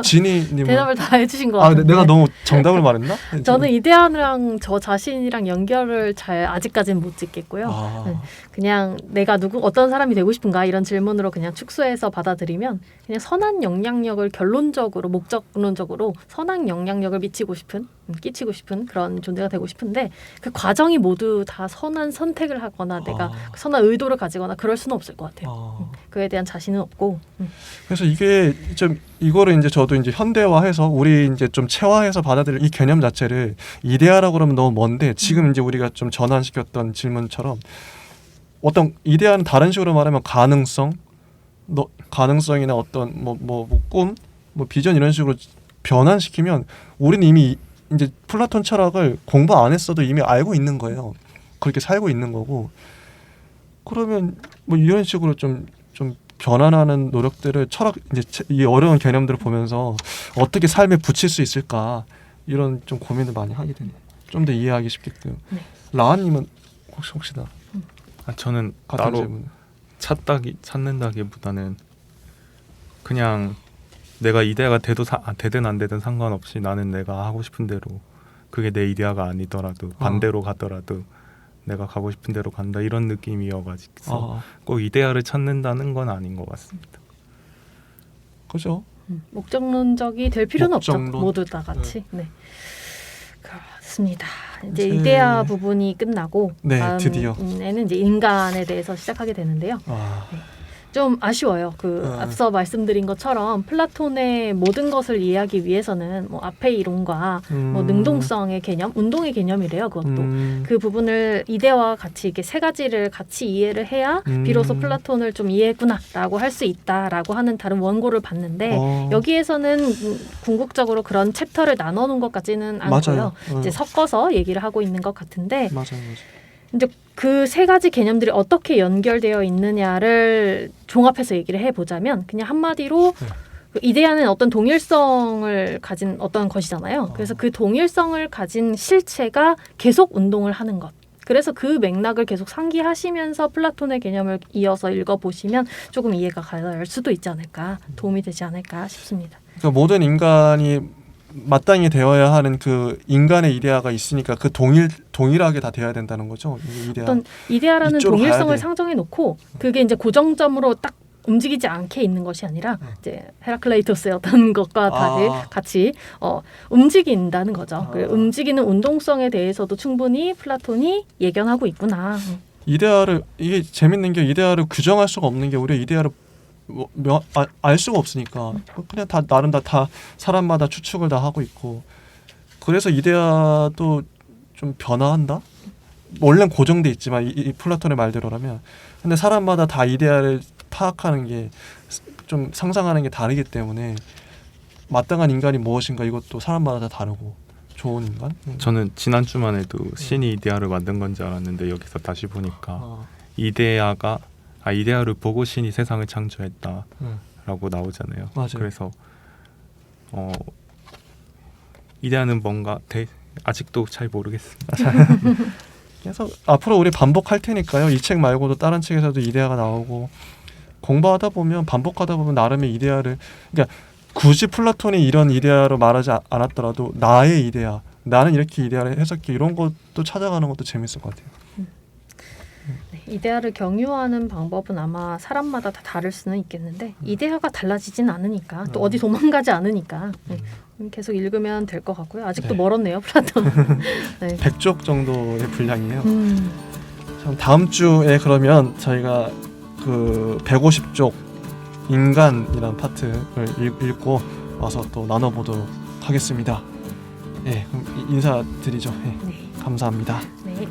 지니님은 대답을 다 해주신 것 아, 같은데. 내가 너무 정답을 말했나? 저는 이데아랑 저 자신이랑 연결을 잘 아직까지는 못 짓겠고요. 아, 네. 그냥 내가 어떤 사람이 되고 싶은가 이런 질문으로 그냥 축소해서 받아들이면 그냥 선한 영향력을 결론적으로 목적론적으로 선한 영향력을 끼치고 싶은 그런 존재가 되고 싶은데 그 과정이 모두 다 선한 선택을 하거나 내가 선한 의도를 가지거나 그럴 수는 없을 것 같아요. 그에 대한 자신은 없고. 그래서 이게 좀 이거를 이제 저도 이제 현대화해서 우리 이제 좀 체화해서 받아들일 이 개념 자체를 이데아라고 그러면 너무 먼데 지금 이제 우리가 좀 전환시켰던 질문처럼 어떤 이데아는 다른 식으로 말하면 가능성이나 어떤 꿈, 비전 이런 식으로 변환시키면 우리는 이미 이제 플라톤 철학을 공부 안 했어도 이미 알고 있는 거예요. 그렇게 살고 있는 거고. 그러면 이런 식으로 좀 변환하는 노력들을 철학 이제 이 어려운 개념들을 보면서 어떻게 삶에 붙일 수 있을까 이런 좀 고민을 많이 하게 되네요. 좀 더 이해하기 쉽게끔. 네. 라한님은 혹시나 저는 같은 따로 질문. 찾는다기보다는 그냥 내가 이데아가 되든 안 되든 상관없이 나는 내가 하고 싶은 대로 그게 내 이데아가 아니더라도 반대로 가더라도 내가 가고 싶은 대로 간다 이런 느낌이어가지고 꼭 이데아를 찾는다는 건 아닌 것 같습니다. 그죠? 목적론적이 될 필요는 목적론. 없죠. 모두 다 같이. 네. 그렇습니다. 이제 이제- 이데아 부분이 끝나고 네, 다음에는 드디어. 이제 인간에 대해서 시작하게 되는데요. 좀 아쉬워요. 앞서 말씀드린 것처럼 플라톤의 모든 것을 이해하기 위해서는 앞의 이론과 능동성의 개념, 운동의 개념이래요. 그것도 그 부분을 이데아와 같이 이렇게 세 가지를 같이 이해를 해야 비로소 플라톤을 좀 이해했구나라고 할 수 있다라고 하는 다른 원고를 봤는데 여기에서는 궁극적으로 그런 챕터를 나눠놓은 것 같지는 않고요. 맞아요. 이제 섞어서 얘기를 하고 있는 것 같은데 맞아요. 이제 그 세 가지 개념들이 어떻게 연결되어 있느냐를 종합해서 얘기를 해보자면 그냥 한마디로 그 이데아는 어떤 동일성을 가진 어떤 것이잖아요. 그래서 그 동일성을 가진 실체가 계속 운동을 하는 것. 그래서 그 맥락을 계속 상기하시면서 플라톤의 개념을 이어서 읽어보시면 조금 이해가 갈 수도 있지 않을까, 도움이 되지 않을까 싶습니다. 그러니까 모든 인간이 마땅히 되어야 하는 그 인간의 이데아가 있으니까 그 동일하게 다 되어야 된다는 거죠. 이데아. 어떤 이데아라는 이쪽으로 가야 동일성을 돼. 상정해 놓고 그게 이제 고정점으로 딱 움직이지 않게 있는 것이 아니라 이제 헤라클레이토스의 어떤 것과 다들 같이 움직인다는 거죠. 그 움직이는 운동성에 대해서도 충분히 플라톤이 예견하고 있구나. 이데아를 이게 재밌는 게 이데아를 규정할 수가 없는 게 우리가 이데아를 알 수가 없으니까 그냥 다 나름 다 사람마다 추측을 다 하고 있고 그래서 이데아도 좀 변화한다. 원래는 고정돼 있지만 이 플라톤의 말대로라면 근데 사람마다 다 이데아를 파악하는 게 좀 상상하는 게 다르기 때문에 마땅한 인간이 무엇인가 이것도 사람마다 다 다르고 좋은 인간. 저는 지난주만 해도 신이 이데아를 만든 건지 알았는데 여기서 다시 보니까 이데아를 보고 신이 세상을 창조했다라고 나오잖아요. 맞아요. 그래서 이데아는 뭔가 아직도 잘 모르겠습니다. 그래서 앞으로 우리 반복할 테니까요. 이 책 말고도 다른 책에서도 이데아가 나오고 공부하다 보면 반복하다 보면 나름의 이데아를 그러니까 굳이 플라톤이 이런 이데아로 말하지 않았더라도 나의 이데아, 나는 이렇게 이데아를 해석해 이런 것도 찾아가는 것도 재밌을 것 같아요. 네, 이데아를 경유하는 방법은 아마 사람마다 다 다를 수는 있겠는데 이데아가 달라지진 않으니까 또 어디 도망가지 않으니까 계속 읽으면 될 것 같고요. 아직도 네. 멀었네요, 플라톤. 네. 100쪽 정도의 분량이에요. 참 다음 주에 그러면 저희가 그 150쪽 인간이라는 파트를 읽고 와서 또 나눠보도록 하겠습니다. 네, 그럼 인사드리죠. 네, 네. 감사합니다. 네.